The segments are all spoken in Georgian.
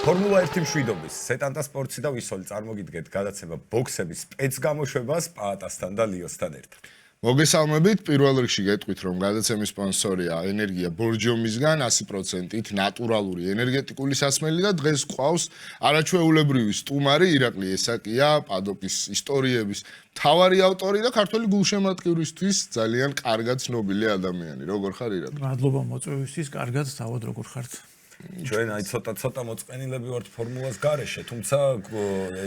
ფორმულა 1 მშვიდობის სეტანტა სპორტსი და ვისოლი წარმოგიდგეთ გადაცემა ბოქსების სპეცგამოშვებას პაატასთან და ლიოსთან ერთად. მოგესალმებით, პირველ რიგში გეტყვით, რომ გადაცემის სპონსორია ენერგია ბორჯომისგან 100%-ით ნატურალური ენერგეტიკული სასმელი და დღეს ყავს არაჩვეულებრივი სტუმარი ირაკლი ესაკია, პადოკის ისტორიების მთავარი ავტორი და ქართველი გულშემატკივრისთვის ძალიან კარგად ცნობილი ადამიანი. როგორ ხარ ირაკლი? მადლობა მოწვევისთვის, კარგად თავად როგორ ხართ? ჩვენ აი ცოტა მოწყენილები ვართ ფორმულას გარეშე, თუმცა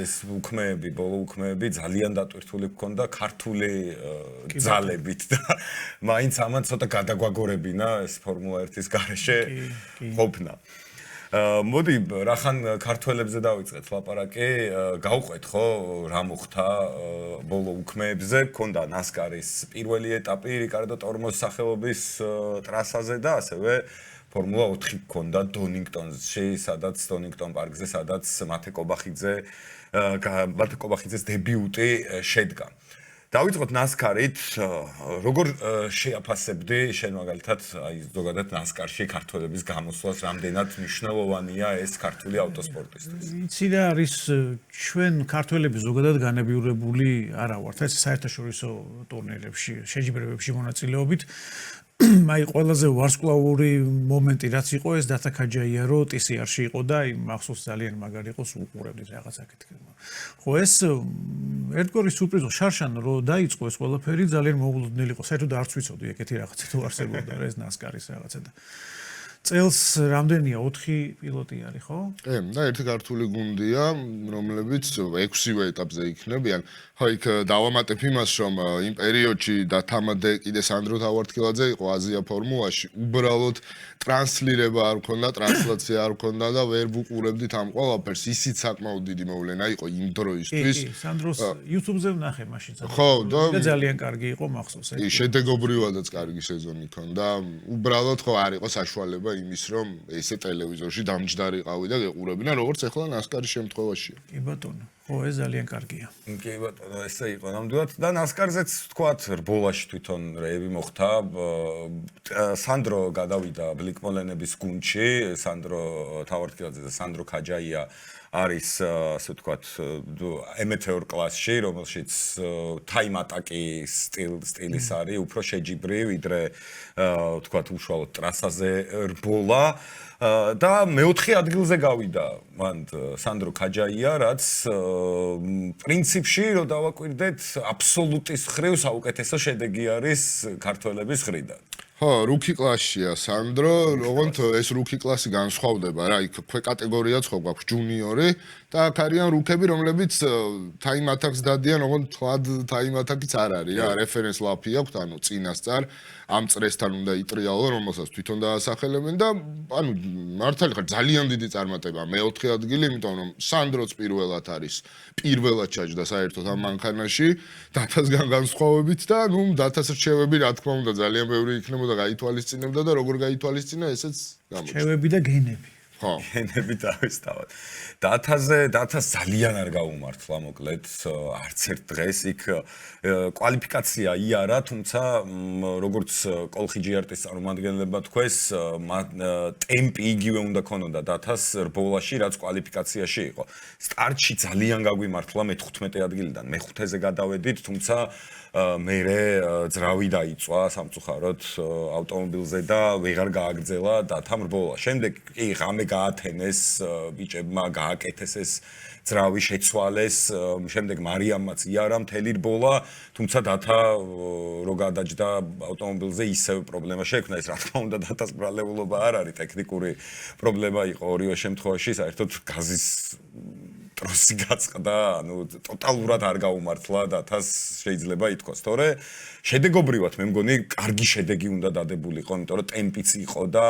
ეს უქმეები, ბოლო უქმეები ძალიან დატვირთული გქონდა ქართული ძალებით და მაინც ამან ცოტა გადაგვაგორებინა ეს ფორმულა 1-ის გარეშე ყოფნა. მოდი, რახან ქართველებზე დავიწყეთ ლაპარაკი, გავყვეთ ხო რა მოხდა ბოლო უქმეებზე, გქონდა ნასკარის პირველი ეტაპი რიკარდო ტორმოს სახელობის ტრასაზე და ასევე ფორმულა 4 გქონდა დონინგტონში, სადაც დონინგტონ პარკზე, სადაც მათე კობახიძეს დებიუტი შედგა. დავიწყოთ ნასკარით, როგორ შეაფასებდი შენ მაგალითად აი ზოგადად ნასკარში ქართველების გამოსვლას, რამდენად მნიშვნელოვანია ეს ქართული ავტოსპორტისთვის? იცი რა არის ჩვენ ქართველები ზოგადად განებიურებული არა ვართ ეს საერთაშორისო ტურნირებში, შეჯიბრებებში მონაწილეობით. აი ყველაზე ვარსკვლავური მომენტი რაც იყო ეს დათა ქაჯაია რო TCR-ში იყო და აი მახსოვს ძალიან მაგარი იყო უყურებდით რაღაც აკეთე. ხო ეს ერთგვარი სურპრიზო შარშან რო დაიწყო ეს ყველაფერი ძალიან მოულოდნელი იყო. საერთოდ არც ვიცოდი ეგეთი რაღაცა თუ არსებობდა ეს ნასკარის რაღაცა და წელს რამდენია 4 პილოტი არის ხო? და ერთი ქართული გუნდია, რომლებიც 6-ვე ეტაპზე იქნებიან. ხო, იქ დავამატებ იმას, რომ იმ პერიოდში დათამადე კიდე სანდრო თავართქილაძე იყო აზია ფორმულაში. უბრალოდ ტრანსლირება არ მქონდა, ტრანსლაცია არ მქონდა და ვერ ვუყურებდით ამ ყველაფერს. ისიც საკმაოდ დიდი მოვლენა იყო იმ დროისთვის. კი, სანდროს YouTube-ზე ვნახე მაშინ. ხო, და ძალიან კარგი იყო მახსოვს. კი, შედეგობრივადაც კარგი სეზონი ჰქონდა. უბრალოდ ხო არ იყო საშუალება იმის, რომ ესე ტელევიზორში დამჯდარიყავი და გეყურებინა, როგორც ახლა ნასკარის შემთხვევაშია. კი ბატონო, ხო ეს ძალიან კარგია. კი ბატონო, ესე იყო ნამდვილად და ნასკარზეც თქვათ რბოლაში თვითონ რეები მოხდა. სანდრო გადავიდა ბლიკმოლენების გუნდში, სანდრო თავართქილაძე და სანდრო ქაჯაია არის ასე ვთქვათ amateur კლასში, რომელშიც time attack-ის სტილის არის, უფრო შეჯიბრი, ვიდრე ვთქვათ უშუალოდ ტრასაზე რბოლა და მეოთხე ადგილზე გავიდა მან სანდრო ქაჯაია, რაც პრინციპში რო დავაკვირდეთ, აბსოლუტის ხრივ საუკეთესო შედეგი არის ქართველების მხრიდან. ხო, რუკი კლასშია სანდრო, ოღონდ ეს რუკი კლასი განსხვავდება რა, იქ ქვე კატეგორიაც ხო გვაქვს ჯუნიორი და აქ არიან რუკები, რომლებიც time attacks დადიან, ოღონდ თლად time attack-იც არ არის რა, რეფერენს ლაფი აქვს, ანუ წინასწარ ამ წრესთან უნდა იტრიალო, რომელსაც თვითონ დაასახელებენ და ანუ მართალი ხარ ძალიან დიდი წარმატება, მეოთხე ადგილი, იმიტომ რომ სანდროც პირველად ჩაჯდა საერთოდ ამ მანქანაში, დათასგან განსხვავებით და ნუ დათას რჩევები რა თქმა უნდა ძალიან ბევრი იქნებოდა გაითვალისწინებდა და როგორ გაითვალისწინა ესეც გამოჩნდა. რჩევები და გენები. ხო, გენები დავისთავად. დათას ძალიან არ გაუმართლა მოკლედ არც ერთ დღეს იქ კვალიფიკაცია იარა, თუმცა როგორც კოლხი ჯიარტის წარმომადგენლებმა თქვეს, ტემპი იგივე უნდა ქონოდა დათას რბოლაში, რაც კვალიფიკაციაში იყო. სტარტში ძალიან გაგვიმართლა მე-15 ადგილიდან მე-5-ზე გადავედით, თუმცა მერე ძრავი დაიწვა სამწუხაროდ ავტომობილზე და ვეღარ გააგრძელა დათამ რბოლა. შემდეგ კი ღამე გაათენეს ბიჭებმა, გააკეთეს ეს ძრავი, შეცვალეს, შემდეგ მარიამმაც იარა მთელი რბოლა, თუმცა დათა რო გადაჯდა ავტომობილზე ისევ პრობლემა შეექმნა. ეს რა თქმა უნდა დათას ბრალეულობა არ არის, ტექნიკური პრობლემა იყო ორივე შემთხვევაში, საერთოდ გაზის ტროსი გაწყდა, ანუ ტოტალურად არ გაუმართლა დათას შეიძლება ითქვას, თორე შედეგობრივად მე მგონი კარგი შედეგი უნდა დადებულიყო, იმიტომ რომ ტემპიც იყო და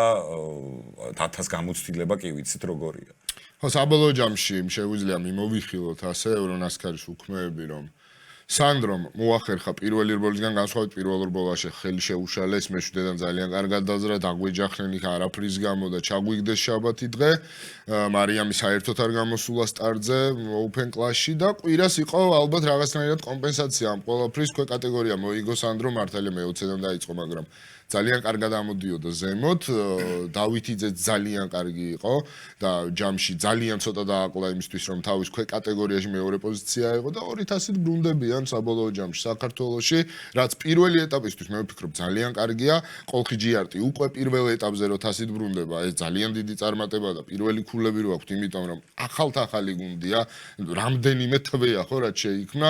დათას გამოცდილება კი ვიცით როგორია. ხო, საბოლოო ჯამში შეგვიძლია მიმოვიხილოთ ასე ევრონასკარის უქმეები, რომ სანდრომ მოახერხა პირველი რბოლისგან განსხვავებით პირველ რბოლაში ხელი შეუშალეს, მეშვიდედან ძალიან კარგად დაძრა, დაგვეჯახნენ იქ არაფრის გამო და ჩაგვიგდეს შაბათი დღე. მარიამი საერთოდ არ გამოსულა სტარტზე Open Clash-ში და კვირას იყო ალბათ რაღაცნაირად კომპენსაცია ამ ყველაფრის, ქვე კატეგორია მოიგო სანდრო მართალია მე-20-დან დაიწყო, მაგრამ ძალიან კარგად ამოდიოდა ზემოთ. დავითიძე ძალიან კარგი იყო და ჯამში ძალიან ცოტა დააკლა იმისთვის, რომ თავის ქვე კატეგორიაში მეორე პოზიცია იყო და 200-ით ბრუნდებიან საბოლოო ჯამში საქართველოში, რაც პირველი ეტაპისთვის მე ვფიქრობ ძალიან კარგია. ყოლხი ჯიარტი უკვე პირველ ეტაპზე 200-ით ბრუნდება, ეს ძალიან დიდი წარმატება და პირველი ქულები რო აქვთ, იმიტომ რომ ახალი გუნდია, რამდენიმე თვეა ხო რაც შეიქმნა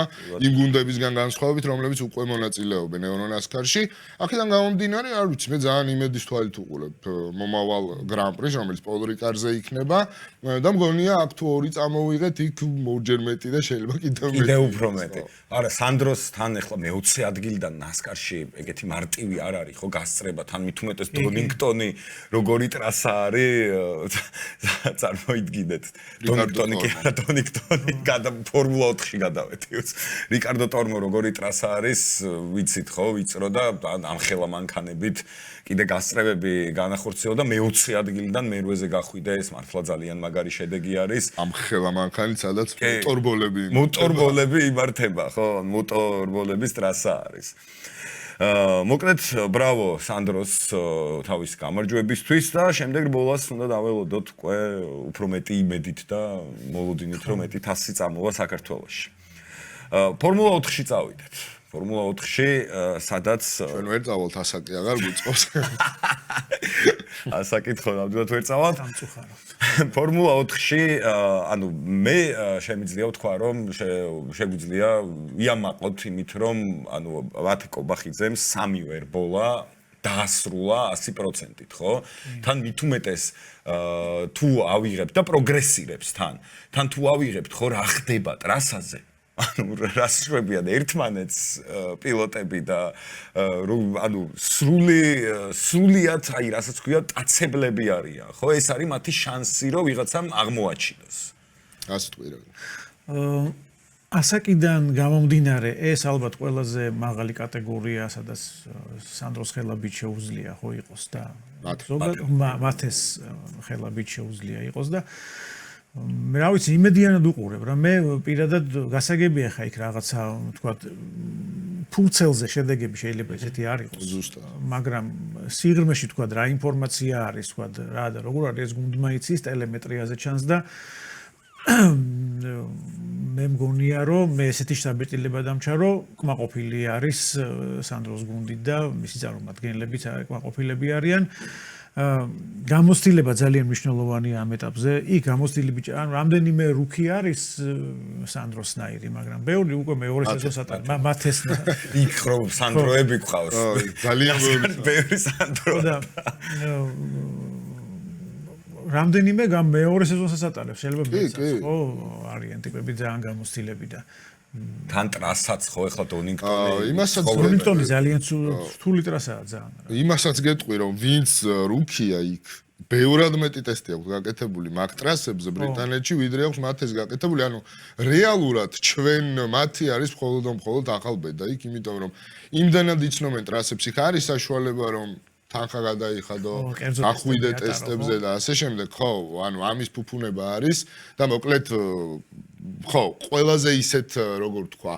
იმ გუნდებისგან განსხვავებით, რომლებიც უკვე მონაწილეობენ ევრონასკარში. აქედან გამომდინარე არ ვიცი, მე ძალიან იმედის თვალით უყურებ მომავალ გრან-პრის, რომელიც პოლ რიკარზე იქნება და მგონია აქ თუ ორი წამოვიღეთ, იქ ორჯერ მეტი და შეიძლება კიდევ უფრო მეტი. არა, სანდროს თან ახლა მე-20 ადგილიდან ნასკარში ეგეთი მარტივი არ არის, ხო, გასწრება, თან მით უმეტეს დონინგტონი, როგორი ტრასა არის, წარმოიდგინეთ. დონინგტონი ფორმულა 4-ში გადავედი. რიკარდო ტორმო როგორი ტრასა არის, ვიცით ხო, ვიწრო და ამხელა მანქანებით კიდე გასწრებები განახორციელა და მე-20 ადგილიდან მე-8-ზე გახვიდა, ეს მართლა ძალიან მაგარი შედეგი არის. ამხელა მანქანით, სადაც მოტორბოლები იმართება, ხო, მოტორბოლების ტრასა არის. მოკლედ, ბრავო სანდროს თავის გამარჯვებისთვის და შემდეგ რბოლას უნდა დაველოდოთ უკვე უფრო მეტი იმედით და მოლოდინით, რომ მეტი თასი წამოვა საქართველოში. ფორმულა 4-ში წავიდეთ. ფორმულა 4-ში, სადაც ჩვენ ვერ წავალთ, ასაკი აღარ გვიწყობს. ასაკითხო, ნამდვილად ვერ წავალთ. ფორმულა 4-ში, ანუ მე შემიძლია ვთქვა, რომ შეგვიძლია ვიამაყოთ იმით, რომ ანუ ვათე კობახიძემ 3 რბოლა დაასრულა 100%-ით, ხო? თან მით უმეტეს თუ ავიღებთ და პროგრესირებს თან თუ ავიღებთ, ხო, რა ხდება ტრასაზე? ანუ რას შვებიან ერთმანეთს პილოტები და ანუ სრულიად აი რასაც ქვია ტაცებლები არიან, ხო? ეს არის მათი შანსი, რომ ვიღაცამ აღმოაჩინოს. ასე თქვია. ასაკიდან გამომდინარე, ეს ალბათ ყველაზე მაღალი კატეგორია, სადაც სანდროს ხელაბით შეუძლია ხო იყოს და მათეს ხელაბით შეუძლია იყოს და მე რა ვიცი, იმედიანად უყურებ რა, მე პირადად გასაგებია ხა იქ რაღაცა, თქვა, ფურცელზე შედეგები შეიძლება ესეთი არ იყოს. ზუსტად. მაგრამ სიღრმეში თქვა რა ინფორმაცია არის, თქვა რა და როგორ არის ეს გუნდმა იცის ტელემეტრიაზე ჩანს და მე მგონია რომ მე ესეთი შთაბეჭდილება დამჩარო, კმაყოფილი არის სანდროს გუნდი და მისი წარმომადგენლებიც კმაყოფილები არიან. გამოცდილება ძალიან მნიშვნელოვანია ამ ეტაპზე. იქ გამოცდილები ანუ რამდენიმე რუქი არის სანდროსნაირი, მაგრამ ბევრი უკვე მეორე სეზონს ატარებს. მათეს იქ რომ სანდროები ყავს. ძალიან ბევრი სანდრო და რამდენიმე მეორე სეზონსაც ატარებს. შეიძლება მეცაც ხო არიან ტიპები ძალიან გამოცდილები და თან ტრასაც ხო ეხლა დონინგტონი დონინგტონი ძალიან რთული ტრასაა ძალიან. იმასაც გეტყვი რომ ვინც რუქია იქ ბევრად მეტი ტესტი აქვს გაკეთებული მაგ ტრასებზე ბრიტანეთში ვიდრე აქვს მათეს გაკეთებული, ანუ რეალურად ჩვენ მათი არის მხოლოდ ახალბედა იქ, იმიტომ რომ იმდანად იცნობენ ტრასებს, იქ არის საშუალება რომ თანხა გადაიხადო, ახვიდე ტესტებზე და ასე შემდეგ, ხო, ანუ ამის ფუფუნება არის და მოკლედ ხო, ყველაზე ისეთ, როგორ თქვა,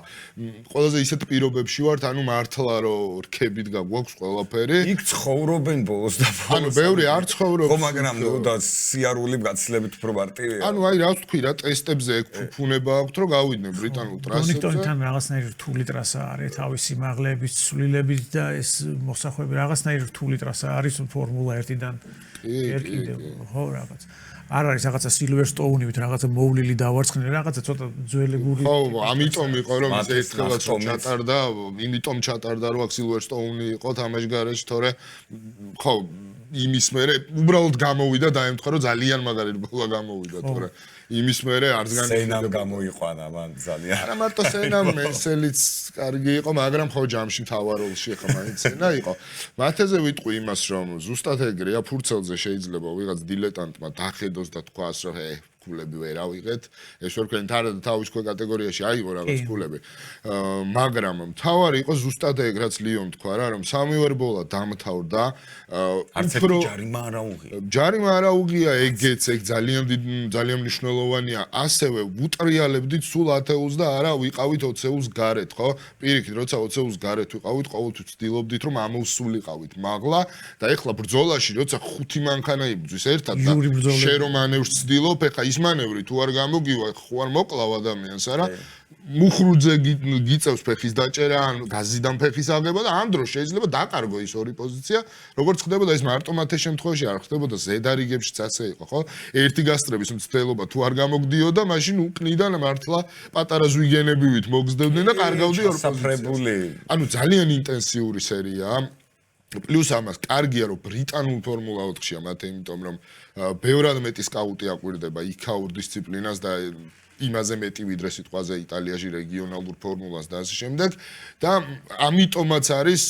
ყველაზე ისეთ პირობებში ვართ, ანუ მართლა რომ რქებით გაგვაქვს ყველაფერი. იქ ცხოვრობენ ბოლოს და ბოლოს. ანუ ბევრი არ ცხოვრობს. ხო, მაგრამ და სიარული გაცილებით უფრო მარტივია. ანუ აი რა ვთქვი რა, ტესტებზე ეგ ფუფუნება აქვს, რომ გავიდნენ ბრიტანულ ტრასებზე. დონინგტონთან რაღაცნაირი რთული ტრასა არის, თავისი მაღლების, ცვლილების და ეს მოსახვები რაღაცნაირი რთული ტრასა არის ფორმულა 1-დან. კიდევ ხო რაღაც. არ არის რაღაცა სილვერსტოუნივით რაღაცა მოვლილი დავარცხნილი, რაღაცა ცოტა ძველებური. ხო, ამიტომ იყო რომ ეს ერთხელაც ჩატარდა, იმიტომ ჩატარდა რომ აქ სილვერსტოუნი იყო თამაშ გარეშე, თორე ხო, იმის მერე უბრალოდ გამოვიდა და ემთხა რომ ძალიან მაგარი რბოლა გამოვიდა, თორე იმის მერე არც სენამ გამოიყვანა მან ძალიან. არა მარტო სენამ, მესელიც კარგი იყო, მაგრამ ხო ჯამში მთავაროლში ხა მაინც სენა იყო. მათეზე ვიტყვი იმას, რომ ზუსტად ეგრეა, ფურცელზე შეიძლება ვიღაც დილეტანტმა დახედოს და თქვას, რომ ფულები ვერ ავიღეთ. ეს ვერ ქვენ თარა და თავის ქვე კატეგორიაში აიღო რაღაც ფულები. მაგრამ მთავარი იყო ზუსტად ეგ რაც ლიონ თქვა რა, რომ სამივე ბოლა დამთავრდა. არც ერთი ჯარიმა არ აუღია. ჯარიმა არ აუღია ეგეც, ეგ ძალიან მნიშვნელოვანია. ასევე უტრიალებდით სულ 10 ათეულს და არა ვიყავით 20 ათეულს გარეთ, ხო? პირიქით, როცა 20 ათეულს გარეთ ვიყავით, ყოველთვის ვცდილობდით რომ ამოვსულიყავით მაღლა და ეხლა ბრძოლაში როცა 5 მანქანა იბრძვის ერთად და შენ რომ მანევრს ვცდილობ, ეხლა ის მანევრი თუ არ გამოგივა, ხო არ მოკლავ ადამიანს, არა? მუხრუძე გიწევს ფეხის დაჭერა, ან გაზიდან ფეხის აღება და ამ დროს შეიძლება დაკარგო ის ორი პოზიცია, როგორც ხდებოდა ეს მარტო შემთხვევაში არ ხდებოდა ზედარიგებშიც ასე იყო, ხო? ერთი გასწრების მცდელობა თუ არ გამოგდიოდა, მაშინ უკნიდან მართლა პატარა ზვიგენებივით მოგზდებდნენ და კარგავდი ორ პოზიციას. ანუ ძალიან ინტენსიური სერიაა. პლუს ამას კარგია რომ ბრიტანულ ფორმულა 4-ია მათე, იმიტომ რომ ბევრად მეტი სკაუტი აკვირდება იქაურ დისციპლინას და იმაზე მეტი ვიდრე სიტყვაზე იტალიაში რეგიონალურ ფორმულას და ასე შემდეგ და ამიტომაც არის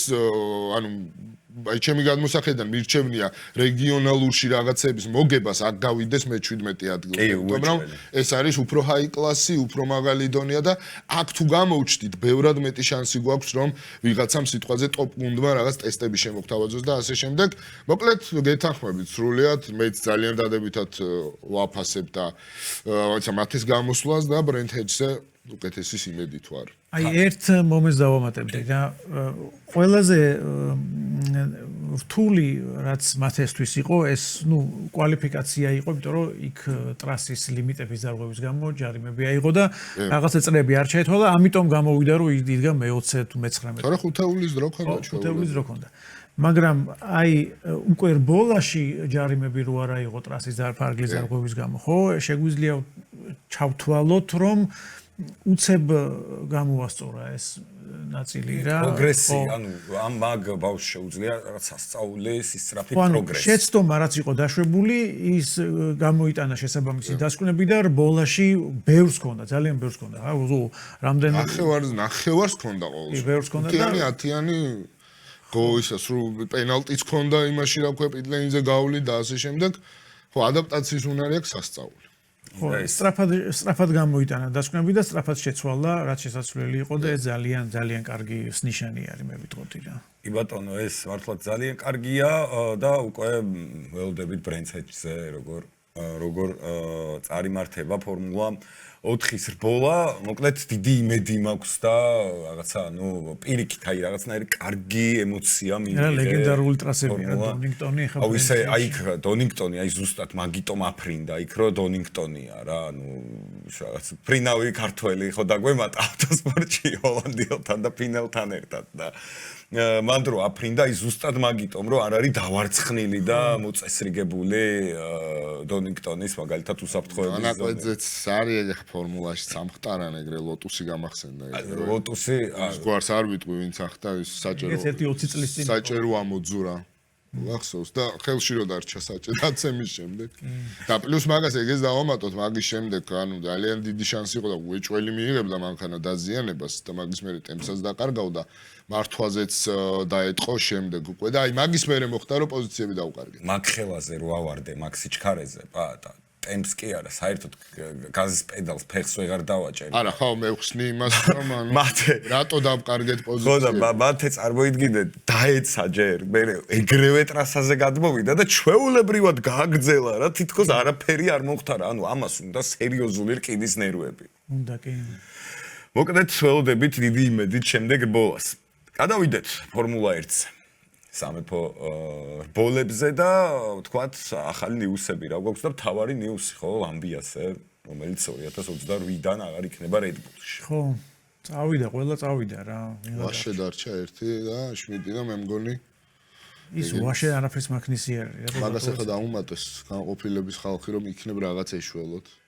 ანუ აი ჩემი გადმოსახედიდან მირჩევნია რეგიონალურში რაღაცების მოგებას აქ გავიდეს მე-17 ადგილზე. მაგრამ ეს არის უფრო ჰაი კლასი, უფრო მაღალი დონეა და აქ თუ გამოვჩდით, ბევრად მეტი შანსი გვაქვს რომ ვიღაცამ სიტყვაზე ტოპ გუნდმა რაღაც ტესტები შემოგთავაზოს და ასე შემდეგ. მოკლედ გეთანხმებით სრულიად, მეც ძალიან დადებითად ვაფასებ და რაღაცა მათის გამოსვლას და ბრენდ ჰეჯზე უკეთესი იმედი თუ არ. აი ერთ მომენტს დავამატებდი და ყველაზე რთული რაც მათესთვის იყო ეს კვალიფიკაცია იყო, იმიტომ რომ იქ ტრასის ლიმიტების დარღვევის გამო ჯარიმები აიღო და რაღაცა წრეები არ შეეთვალა, ამიტომ გამოვიდა რომ იდგა მე-20 თუ მე-19. თორე 5 ათეულის დრო ქონდა ჩვენ. 5 ათეულის დრო ქონდა. მაგრამ აი უკვე ბოლაში ჯარიმები რო არ აიღო ტრასის ფარგლის დარღვევის გამო, ხო, შეგვიძლია ჩავთვალოთ რომ უცებ გამოვასწორა ეს ნაწილი რა. პროგრესი, ანუ ამ მაგ ბავშვს შეუძლია რაღაც სასწაული სისწრაფით პროგრესი. შეცდომა რაც იყო დაშვებული, ის გამოიტანა შესაბამისი დასკვნები და ბოლაში ბევრს ქონდა, ძალიან ბევრს ქონდა. რა, რამდენი ნახევარს ქონდა ყოველს. ბევრს ქონდა და 10-იანი გოისა სულ პენალტიც ქონდა იმაში რა ქვია პიტლენზე გავლი და ასე შემდეგ. ხო, ადაპტაციის უნარი აქვს სასწაული. ხო, სწრაფად გამოიტანა დასკვნები და სწრაფად შეცვალა, რაც შესაძლებელი იყო და ეს ძალიან კარგი ნიშანი არის, მე ვიტყოდი რა. კი ბატონო, ეს მართლა ძალიან კარგია და უკვე ველოდებით ბრენდ ჰეჯზე როგორ წარიმართება ფორმულა 4-ის რბოლა, მოკლედ დიდი იმედი მაქვს და რაღაცა, პირიქით აი რაღაცნაირი კარგი ემოცია მინდა. რა ლეგენდარული ტრასებია დონინგტონი ხა. აუ ისე აი დონინგტონი, აი ზუსტად მაგიტომ აფრინდა იქ რო დონინგტონია რა, რაღაც ფრინავი ქართველი ხო დაგვემატა ავტოსპორტში ჰოლანდიელთან და ფინელთან ერთად და მან დრო აფრინდა ის ზუსტად მაგიტომ რომ არ არის დავარცხნილი და მოწესრიგებული დონინგტონის მაგალითად უსაფრთხოების ზონა. ანაკვეძეც არის ეგ ფორმულაში სამხტარან ეგრე ლოტუსი გამახსენდა ეგრე. ლოტუსი გვარს არ ვიტყვი ვინც ახტა ის საჭერო. ეს ერთი 20 წლის წინ საჭერო ამოძურა. ახსოვს და ხელში რო დარჩა საჭე დაცემის შემდეგ. და პლუს მაგას ეგეც დავამატოთ, მაგის შემდეგ ანუ ძალიან დიდი შანსი იყო და უეჭველი მიიღებდა მანქანა დაზიანებას და მაგის მერე ტემპსაც დაკარგავდა. მართვაზეც დაეტყო შემდეგ უკვე და აი მაგის მერე მოხდა რომ პოზიციები დაუკარგეთ. მაგ ხელაზე რო ავარდე მაგ სიჩქარეზე, პატა ტემპს კი არა, საერთოდ გაზის პედალს ფეხს ვეღარ დავაჭერი. არა, ხო, მე ვხსნი იმას, რომ ანუ რატო დავკარგეთ პოზიციები. ხო და მათე წარმოიდგინეთ, დაეცა ჯერ, მე ეგრევე ტრასაზე გადმოვიდა და ჩვეულებრივად გააგრძელა რა, თითქოს არაფერი არ მოხდარა, ანუ ამას უნდა სერიოზული რკინის ნერვები. უნდა კი. მოკლედ ველოდებით დიდი იმედით შემდეგ რბოლას. გადავიდეთ ფორმულა 1-ზე. სამეფო რბოლებზე და თქვათ ახალი ნიუსები რა გვაქვს და მთავარი ნიუსი ხო ამბიასე რომელიც 2028-დან აღარ იქნება Red Bull-ში. ხო, ყველა წავიდა რა. ვაშე დარჩა 1 და 7 და მე მგონი ის ვაშე არაფერს მაქნისი არის რა. მაგას ახლა დაუმატეს განყოფილების ხალხი რომ იქნებ რაღაც ეშველოთ.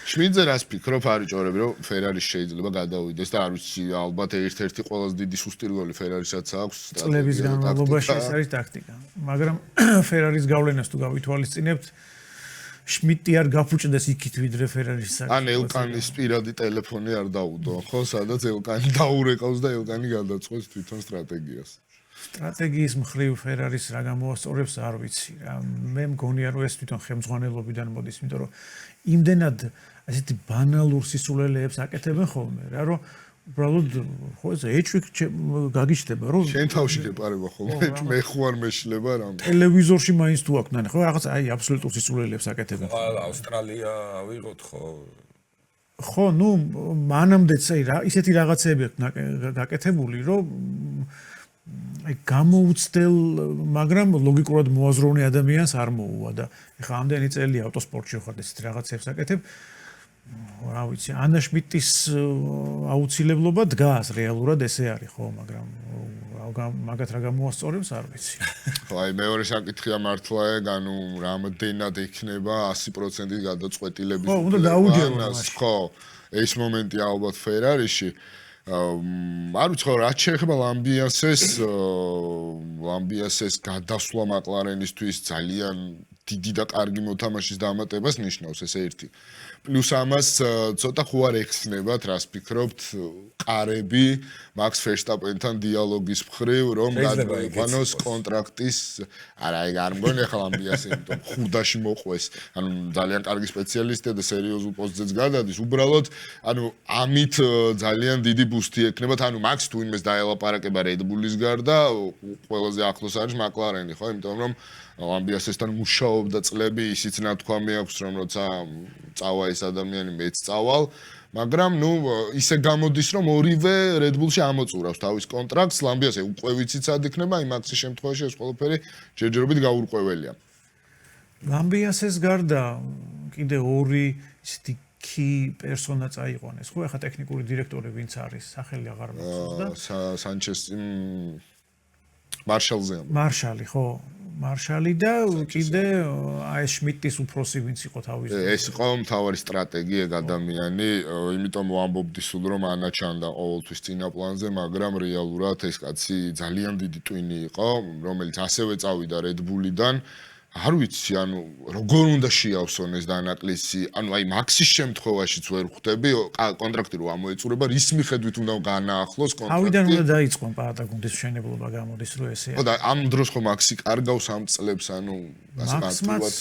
7-ზე რას ფიქრობ არის ჭორები რომ ფერარის შეიძლება გადავიდეს და არ ვიცი ალბათ ერთ-ერთი ყველაზე დიდი სუსტირგოლი ფერარისაც აქვს წლების განმავლობაში ეს არის ტაქტიკა მაგრამ ფერარის გავლენას თუ გავითვალისწინებთ შმიტი არ გაფუჭდეს იქით ვიდრე ფერარის საკითხი ან ელკანის პირადი ტელეფონი არ დაუდო ხო სადაც ელკანი დაურეკავს და ელკანი გადაწყვეტს თვითონ სტრატეგიას სტრატეგიის მხრივ Ferrari-ს რა გამოასწორებს არ ვიცი რა. მე მგონია რომ ეს თვითონ ხელმძღვანელობიდან მოდის, იმიტომ რომ იმდენად ასეთი ბანალურ სისულელეებს აკეთებენ ხოლმე რა, რომ უბრალოდ ხო ეს ეჭვი გაგიჩნდება რომ შენ თავში გეპარება ხოლმე მე ხوار მეშლება რამე ტელევიზორში მაინც თუ აქნან ხო რაღაც აი აბსოლუტურ სისულელეებს აკეთებენ. ავსტრალია ვიღოთ ხო ხო, ნუ მანამდეც აი რა ისეთი რაღაცები აქვს გაკეთებული, რომ აი გამოუცდელ, მაგრამ ლოგიკურად მოაზროვნე ადამიანს არ მოუვა და ეხლა ამდენი წელი ავტოსპორტში ხარ და ისეთი რაღაცებს აკეთებ. რა ვიცი, ანა შმიდტის აუცილებლობა დგას რეალურად ესე არის ხო, მაგრამ მაგათ რა გამოასწორებს არ ვიცი. ხო, აი მეორე საკითხია მართლა ეგ, ანუ რამდენად იქნება 100%-ით გადაწყვეტილების. ხო, უნდა დაუჯეროს. ხო, ეს მომენტი ალბათ Ferrari-ში. არ ვიცი ხო, რაც შეეხება ლამბიასეს გადასვლა McLaren-ისთვის ძალიან დიდი და კარგი მოთამაშის დამატებას ნიშნავს ეს ერთი. Plus ამას ცოტა ხო არ ეხსნებათ, რას ფიქრობთ, ყარები Max Verstappen-თან დიალოგის მხრივ, რომ გადაიყვანოს კონტრაქტის, არა, ეგ არ მგონია ხა ლამბიასი, იმიტომ ხურდაში მოყვეს. ანუ ძალიან კარგი სპეციალისტია და სერიოზულ პოსტზეც გადადის. უბრალოდ, ანუ ამით ძალიან დიდი ბუსტი ექნებათ, ანუ Max თუ იმეს დაელაპარაკება Red Bull-ის გარდა, ყველაზე ახლოს არის McLaren-ი, ხო, იმიტომ რომ ლამბიასესთან მუშაობდა წლები, ისიც ნათქვამი აქვს, რომ როცა წავა ეს ადამიანი მეც წავალ, მაგრამ ნუ ისე გამოდის, რომ ორივე Red Bull-ში ამოწურავს თავის კონტრაქტს, ლამბიასე უკვე ვიციცად იქნება, აი Max-ის შემთხვევაში ეს ყველაფერი ჯერჯერობით გაურკვეველია. ლამბიასეს გარდა კიდე ორი ისეთი key persona წაიყვანეს, ხო, ახლა ტექნიკური დირექტორი ვინც არის, სახელი აღარ მახსოვს და Sanchez მარშალი, ხო. მარშალი და კიდე აი შმიდტის უფროსი ვინც იყო თავის ეს იყო მთავარი სტრატეგია ადამიანი, იმიტომ ვამბობდი სულ რომ ანა ჩანდა ყოველთვის წინა პლანზე, მაგრამ რეალურად ეს კაცი ძალიან დიდი ტვინი იყო, რომელიც ასევე წავიდა Red Bull-დან. არ ვიცი, ანუ როგორ უნდა შეავსონ ეს დანაკლისი, ანუ აი Max-ის შემთხვევაშიც ვერ ხვდები, კონტრაქტი რო ამოეწურება, რის მიხედვით უნდა განაახლოს კონტრაქტი. თავიდან უნდა დაიწყონ პატაგუნდის მშენებლობა გამოდის რო ესე. ხო და ამ დროს ხო Max-ი კარგავს ამ წლებს, ანუ Max-მაც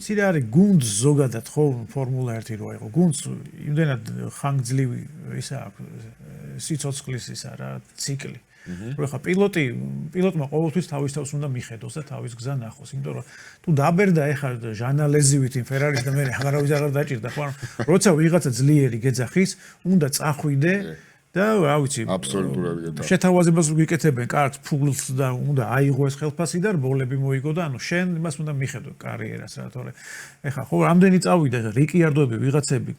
იცი რა არის, გუნდს ზოგადად ხო ფორმულა 1 რო აიღო, გუნდს იმდენად ხანგრძლივი ისა აქვს სიცოცხლის ისა რა ციკლი. რო ხა პილოტმა ყოველთვის თავის თავს უნდა მიხედოს და თავის გზა ნახოს, იმიტომ რომ თუ დაბერდა ეხა ჟანალეზივით იმ Ferrari-ს და მე აღარავის აღარ დაჭირდა, ხო, როცა ვიღაცა ძლიერი გეძახის, უნდა წახვიდე და რა ვიცი, აბსოლუტურად გეტყვი. შეთავაზებას გიკეთებენ კარგ ფულს და უნდა აიღო ეს ხელფასი და რბოლები მოიგო და ანუ შენ იმას უნდა მიხედო კარიერას რა, თორე ეხა ხო რამდენი წავიდა რიკიარდოები ვიღაცები,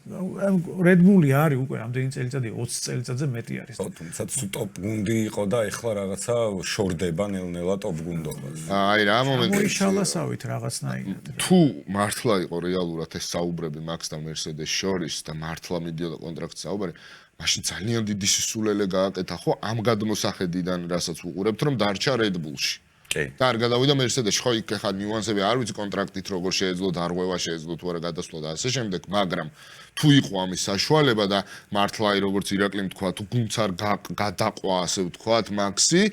Red Bull-ი არის უკვე რამდენი წელიწადი 20 წელიწადზე მეტი არის. თუმცა ტოპ გუნდი იყო და ეხლა რაღაცა შორდება ნელ-ნელა ტოპ გუნდობას. აი რა მომენტი მოიშალასავით რაღაცნაირად. თუ მართლა იყო რეალურად ეს საუბრები Max და Mercedes შორის და მართლა მიდიოდა კონტრაქტის საუბარი, მაშინ ძალიან დიდი სისულელე გააკეთა ხო ამ გადმოსახედიდან, რასაც ვუყურებთ, რომ დარჩა Red Bull-ში. კი. და არ გადავიდა Mercedes-ში, ხო იქ ხა ნიუანსები არ ვიცი კონტრაქტით როგორ შეეძლო დარღვევა, შეეძლო თუ არა გადასვლა და ასე შემდეგ, მაგრამ თუ იყო ამის საშუალება და მართლა აი როგორც ირაკლიმ თქვა, თუ გუნდს არ გადაყვა, ასე ვთქვათ, Max-ი,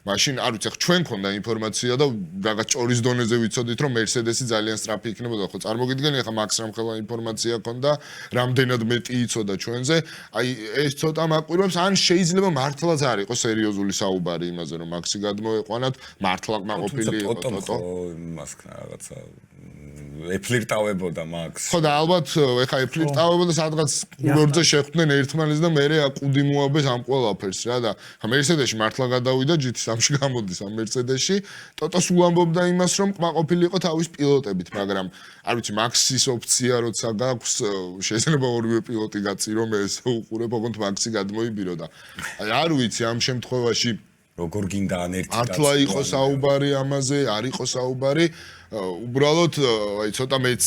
მაშინ არ ვიცი, ჩვენ ქონდა ინფორმაცია და რაღაც ჭორის დონეზე ვიცოდით, რომ Mercedes-ი ძალიან სწრაფი იქნებოდა, ხო წარმოგიდგენი, ახლა Max რამხელა ინფორმაცია ქონდა, რამდენად მეტი იცოდა ჩვენზე, აი ეს ცოტა მაკვირვებს, ან შეიძლება მართლაც არ იყო სერიოზული საუბარი იმაზე, რომ Max-ი გადმოეყვანათ, მართლა კმაყოფილი იყო ტოტო იმას ქნა რაღაცა ეფლირტავებოდა Max. ხო და ალბათ ეხა ეფლირტავებოდა სადღაც ყურორზე შეხვდნენ ერთმანეთს და მე აყუდი მოაბეს ამ ყველაფერს რა და Mercedes-ში მართლა გადავიდა GT3-ში გამოდის ამ Mercedes-ში ტოტოს უამბობდა იმას რომ კმაყოფილი იყო თავის პილოტებით, მაგრამ არ ვიცი Max-ის ოფცია როცა გაქვს შეიძლება ორივე პილოტი გაწირო მე ესე უყურებ ოღონდ Max-ი გადმოიბირო და აი არ ვიცი ამ შემთხვევაში როგორ გინდა ან ერთი მართლა იყო საუბარი ამაზე, არ იყო საუბარი, უბრალოდ აი ცოტა მეც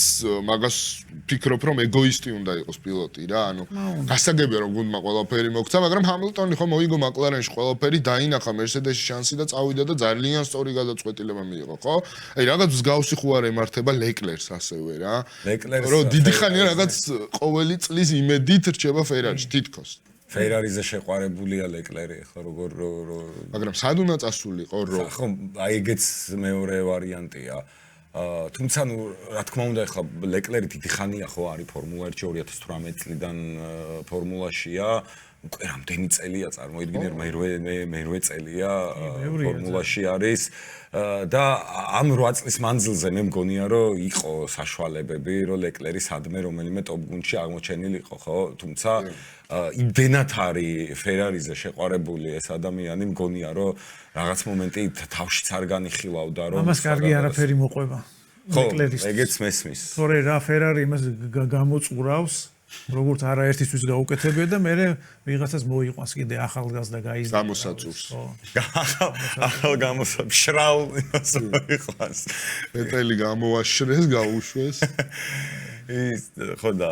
მაგას ფიქრობ რომ ეგოისტი უნდა იყოს პილოტი რა, ანუ გასაგებია რომ გუნდმა ყველაფერი მოგცა, მაგრამ Hamilton-ი ხო მოიგო McLaren-ში ყველაფერი, დაინახა Mercedes-ში შანსი და წავიდა და ძალიან სწორი გადაწყვეტილება მიიღო, ხო? აი რაღაც მსგავსი ხო არ ემართება Leclerc-ს ასევე რა. რომ დიდი ხანია რაღაც ყოველი წლის იმედით რჩება Ferrari-ში თითქოს. Ferrari-ზე შეყვარებულია ლეკლერი, ხო როგორ მაგრამ სად უნდა წასულიყო რო? ხო, აი ეგეც მეორე ვარიანტია. თუმცა ნუ რა თქმა უნდა ახლა ლეკლერი დიდი ხანია ხო არის ფორმულა 1 2018 წლიდან ფორმულაშია. უკვე რამდენი წელია წარმოიდგინე მე 8 წელია ფორმულაში არის და ამ 8 წლის მანძილზე მე მგონია რომ იყო საშუალებები რომ ლეკლერი სადმე რომელიმე ტოპ გუნდში აღმოჩენილიყო ხო თუმცა იმდენად არის Ferrari-ზე შეყვარებული ეს ადამიანი მგონია რომ რაღაც მომენტი თავშიც არ განიხილავდა რომ ამას კარგი არაფერი მოყვება ლეკლერის ეგეც მესმის თორე რა Ferrari იმას გამოწყურავს როგორც არაერთისთვის გაუკეთებია და მე ვიღაცას მოიყვანს კიდე ახალგაზრდა გაიზრდა გამოსაწურს. ახალ შრალ იმას მოიყვანს. პეტელი გამოაშრეს, გაუშვეს. ის ხო და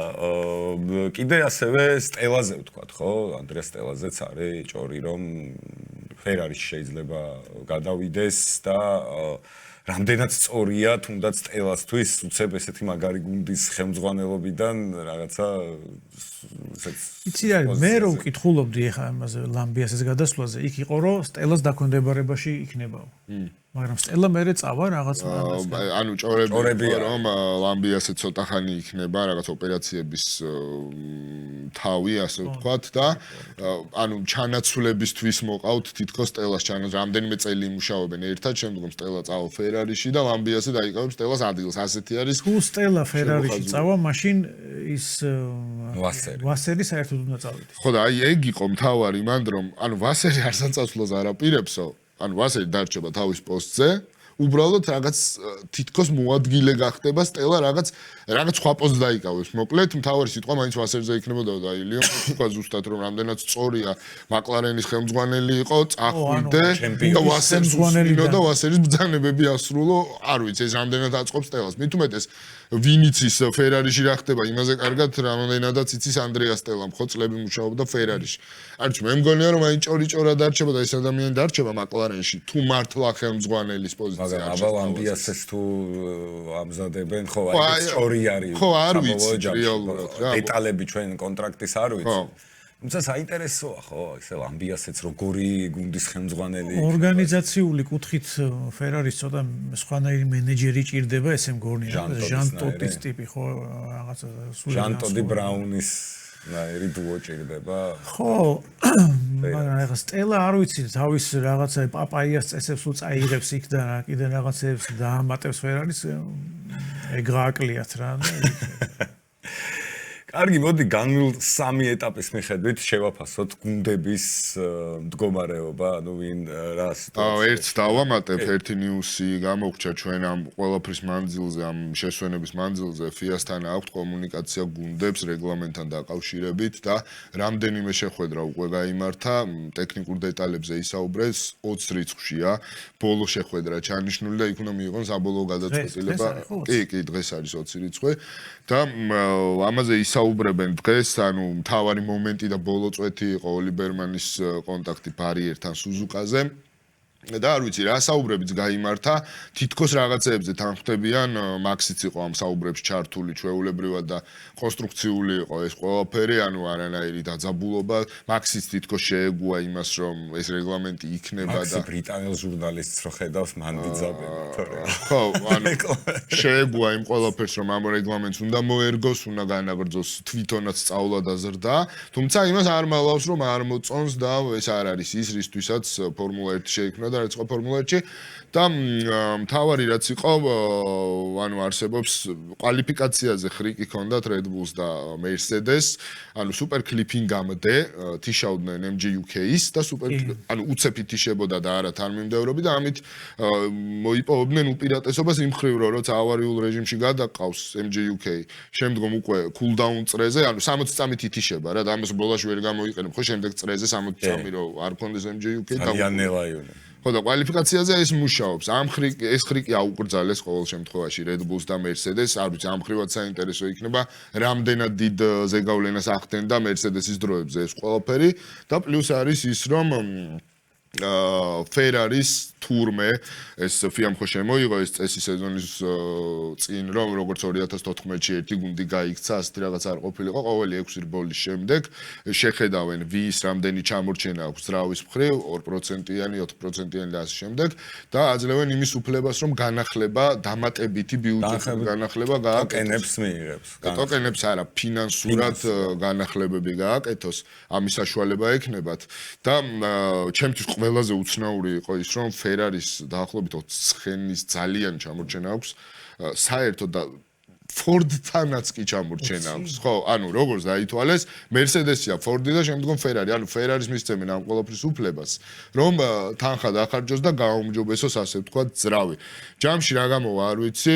კიდე ასევე სტელაზე ვთქვათ, ხო? ანდრეა სტელაზეც არის ჭორი რომ Ferrari-ში შეიძლება გადავიდეს და რამდენად სწორია თუნდაც სტელასთვის უცებ ესეთი მაგარი გუნდის ხელმძღვანელობიდან რაღაცა იცი არის მე რომ ვკითხულობდი ახლა ამაზე ლამბიასის გადასვლაზე იქ იყო რომ სტელას დაქვემდებარებაში იქნებაო მაგრამ სტელა მერე წავა რაღაც ანუ ჭორები რომ ლამბიასე ცოტა ხანი იქნება რაღაც ოპერაციების თავი ასე ვთქვათ და ანუ ჩანაცვლებისთვის მოყავთ თითქოს სტელას რამდენიმე წელი იმუშაობენ ერთად შემდგომ სტელა წავა Ferrari-ში და ლამბიასე დაიკავებს სტელას ადგილს ასეთი არის თუ სტელა Ferrari-ში წავა მაშინ ის ვასერი საერთოდ უნდა წავიდეს ხო და აი ეგ იყო მთავარი მანდ რომ ანუ ვასერი არც წასვლას არ აპირებსო ანუ ვასერი დარჩება თავის პოსტზე უბრალოდ რაღაც თითქოს მოადგილე გახდება სტელა რაღაც სხვა პოსტს დაიკავებს მოკლედ მთავარი სიტყვა მაინც ვასერზე იქნებოდა და ილიო თქვა ზუსტად რომ რამდენად სწორია მაკლარენის ხელმძღვანელი იყო წახვიდე და ვასერს უსმინო და ვასერის ბრძანებები ასრულო არ ვიცი ეს რამდენად აწყობს სტელას მით უმეტეს ვინიცის Ferrari-ში რა ხდება იმაზე კარგად რამდენადაც იცის ანდრეა სტელა მხოლოდ წლები მუშაობდა Ferrari-ში არჩ მე მგონია რომ აი ჭორიჭორა დარჩება და ეს ადამიანი დარჩება მაკლარენში თუ მართლა ხელმძღვანელის პოზიცია აბა ლამბიასეს თუ ამზადებენ ხო აი ეს ჭორი არის ხო არ ვიცი რეალურად რა დეტალები ჩვენ კონტრაქტის არ ვიცი თუმცა საინტერესოა ხო ესე ლამბიასეც როგორი გუნდის ხელმძღვანელი ორგანიზაციული კუთხით Ferrari-ს ცოტა სხვანაირი მენეჯერი ჭირდება ესე მგონია ჟან ტოტის ტიპი ხო რაღაცა სულ ჟან ტოდი ბრაუნის ნაირი დუო ჭირდება ხო მაგრამ ეხლა სტელა არ ვიცი თავის რაღაცა პაპაიას წესებს უწაიღებს იქ და კიდე რაღაცებს დაამატებს Ferrari-ს ეგ გააკლიათ რა კარგი, მოდი განვლ სამი ეტაპის მიხედვით შევაფასოთ გუნდების მდგომარეობა, ანუ ვინ რა სიტუაცია. ერთს დავამატებ, ერთი ნიუსი გამოგჩა ჩვენ ამ ყველაფრის მანძილზე, ამ შესვენების მანძილზე, FIA-სთან აქვს კომუნიკაცია გუნდებს რეგლამენტთან დაკავშირებით და რამდენიმე შეხვედრა უკვე გაიმართა, ტექნიკურ დეტალებზე ისაუბრეს 20 რიცხვშია, ბოლო შეხვედრა ჩანიშნული და იქ უნდა მიიღონ საბოლოო გადაწყვეტილება. კი, დღეს არის 20 რიცხვი და ამაზე ისაუბრებენ დღეს, ანუ მთავარი მომენტი და ბოლო წვეთი იყო ოლიბერმანის კონტაქტი ბარიერთან სუზუკაზე. და არ ვიცი რა საუბრებიც გაიმართა, თითქოს რაღაცეებზე თანხმდებიან, მაქსიც იყო ამ საუბრებში ჩართული ჩვეულებრივად და კონსტრუქციული იყო ეს ყველაფერი, ანუ არანაირი დაძაბულობა, მაქსიც თითქოს შეეგუა იმას, რომ ეს რეგლამენტი იქნება და მაქსი ბრიტანელ ჟურნალისტს რო ხედავს, მან დიძაბება, თორე. ხო, ანუ შეეგუა იმ ყველაფერს, რომ ამ რეგლამენტს უნდა მოერგოს, უნდა განაგრძოს, თვითონაც სწავლა და ზრდა, თუმცა იმას არ მალავს, რომ არ მოწონს და ეს არ არის ის, რისთვისაც ფორმულა 1 შეიქმნა და რაც იყო ფორმულა 1-ში და მთავარი რაც იყო ანუ არსებობს კვალიფიკაციაზე ხრიკი ჰქონდათ Red Bulls და Mercedes ანუ სუპერ კლიფინგამდე თიშავდნენ MG UK-ის და ანუ უცებ ითიშებოდა და არა თანმიმდევრობი და ამით მოიპოვებდნენ უპირატესობას იმ ხრივ რომ როცა ავარიულ რეჟიმში გადაყავს MG UK შემდგომ უკვე cooldown წრეზე ანუ 60 წამით ითიშება რა და ამას ბოლოში ვერ გამოიყენებ ხო შემდეგ წრეზე 60 წამი რომ არ ქონდეს MG UK და ხო და კვალიფიკაციაზე ეს მუშაობს. ეს ხრიკი აუკრძალეს ყოველ შემთხვევაში Red Bulls და Mercedes, არ ვიცი, ამ ხრივაც საინტერესო იქნება, რამდენად დიდ ზეგავლენას ახდენდა Mercedes-ის დროებზე ეს ყველაფერი და პლუს არის ის, რომ Ferraris თურმე ეს FIA-მ ხო შემოიღო ეს წესი სეზონის წინ რომ როგორც 2014-ში ერთი გუნდი გაიქცა ასეთი რაღაც არ ყოფილიყო ყოველი 6 რბოლის შემდეგ შეხედავენ ვის რამდენი ჩამორჩენა აქვს ძრავის მხრივ 2%-იანი 4%-იანი და ასე შემდეგ და აძლევენ იმის უფლებას რომ განახლება დამატებითი ბიუჯეტის განახლება ტოკენებს მიიღებს ტოკენებს არა ფინანსურად განახლებები გააკეთოს ამის საშუალება ექნებათ და ჩემთვის ყველაზე უცნაური იყო ის რომ Ferraris დაახლოებით 20 ხენის ძალიან ჩამორჩენა აქვს საერთოდ და Ford-თანაც კი ჩამორჩენა აქვს ხო ანუ როგორც დაითვალეს Mercedes-ია Ford-ი და შემდგომ Ferrari ანუ Ferraris მისცემენ ამ ყველაფრის უფლებას რომ თანხა დახარჯოს და გააუმჯობესოს ასე ვთქვათ ძრავი ჯამში რა გამოვა არ ვიცი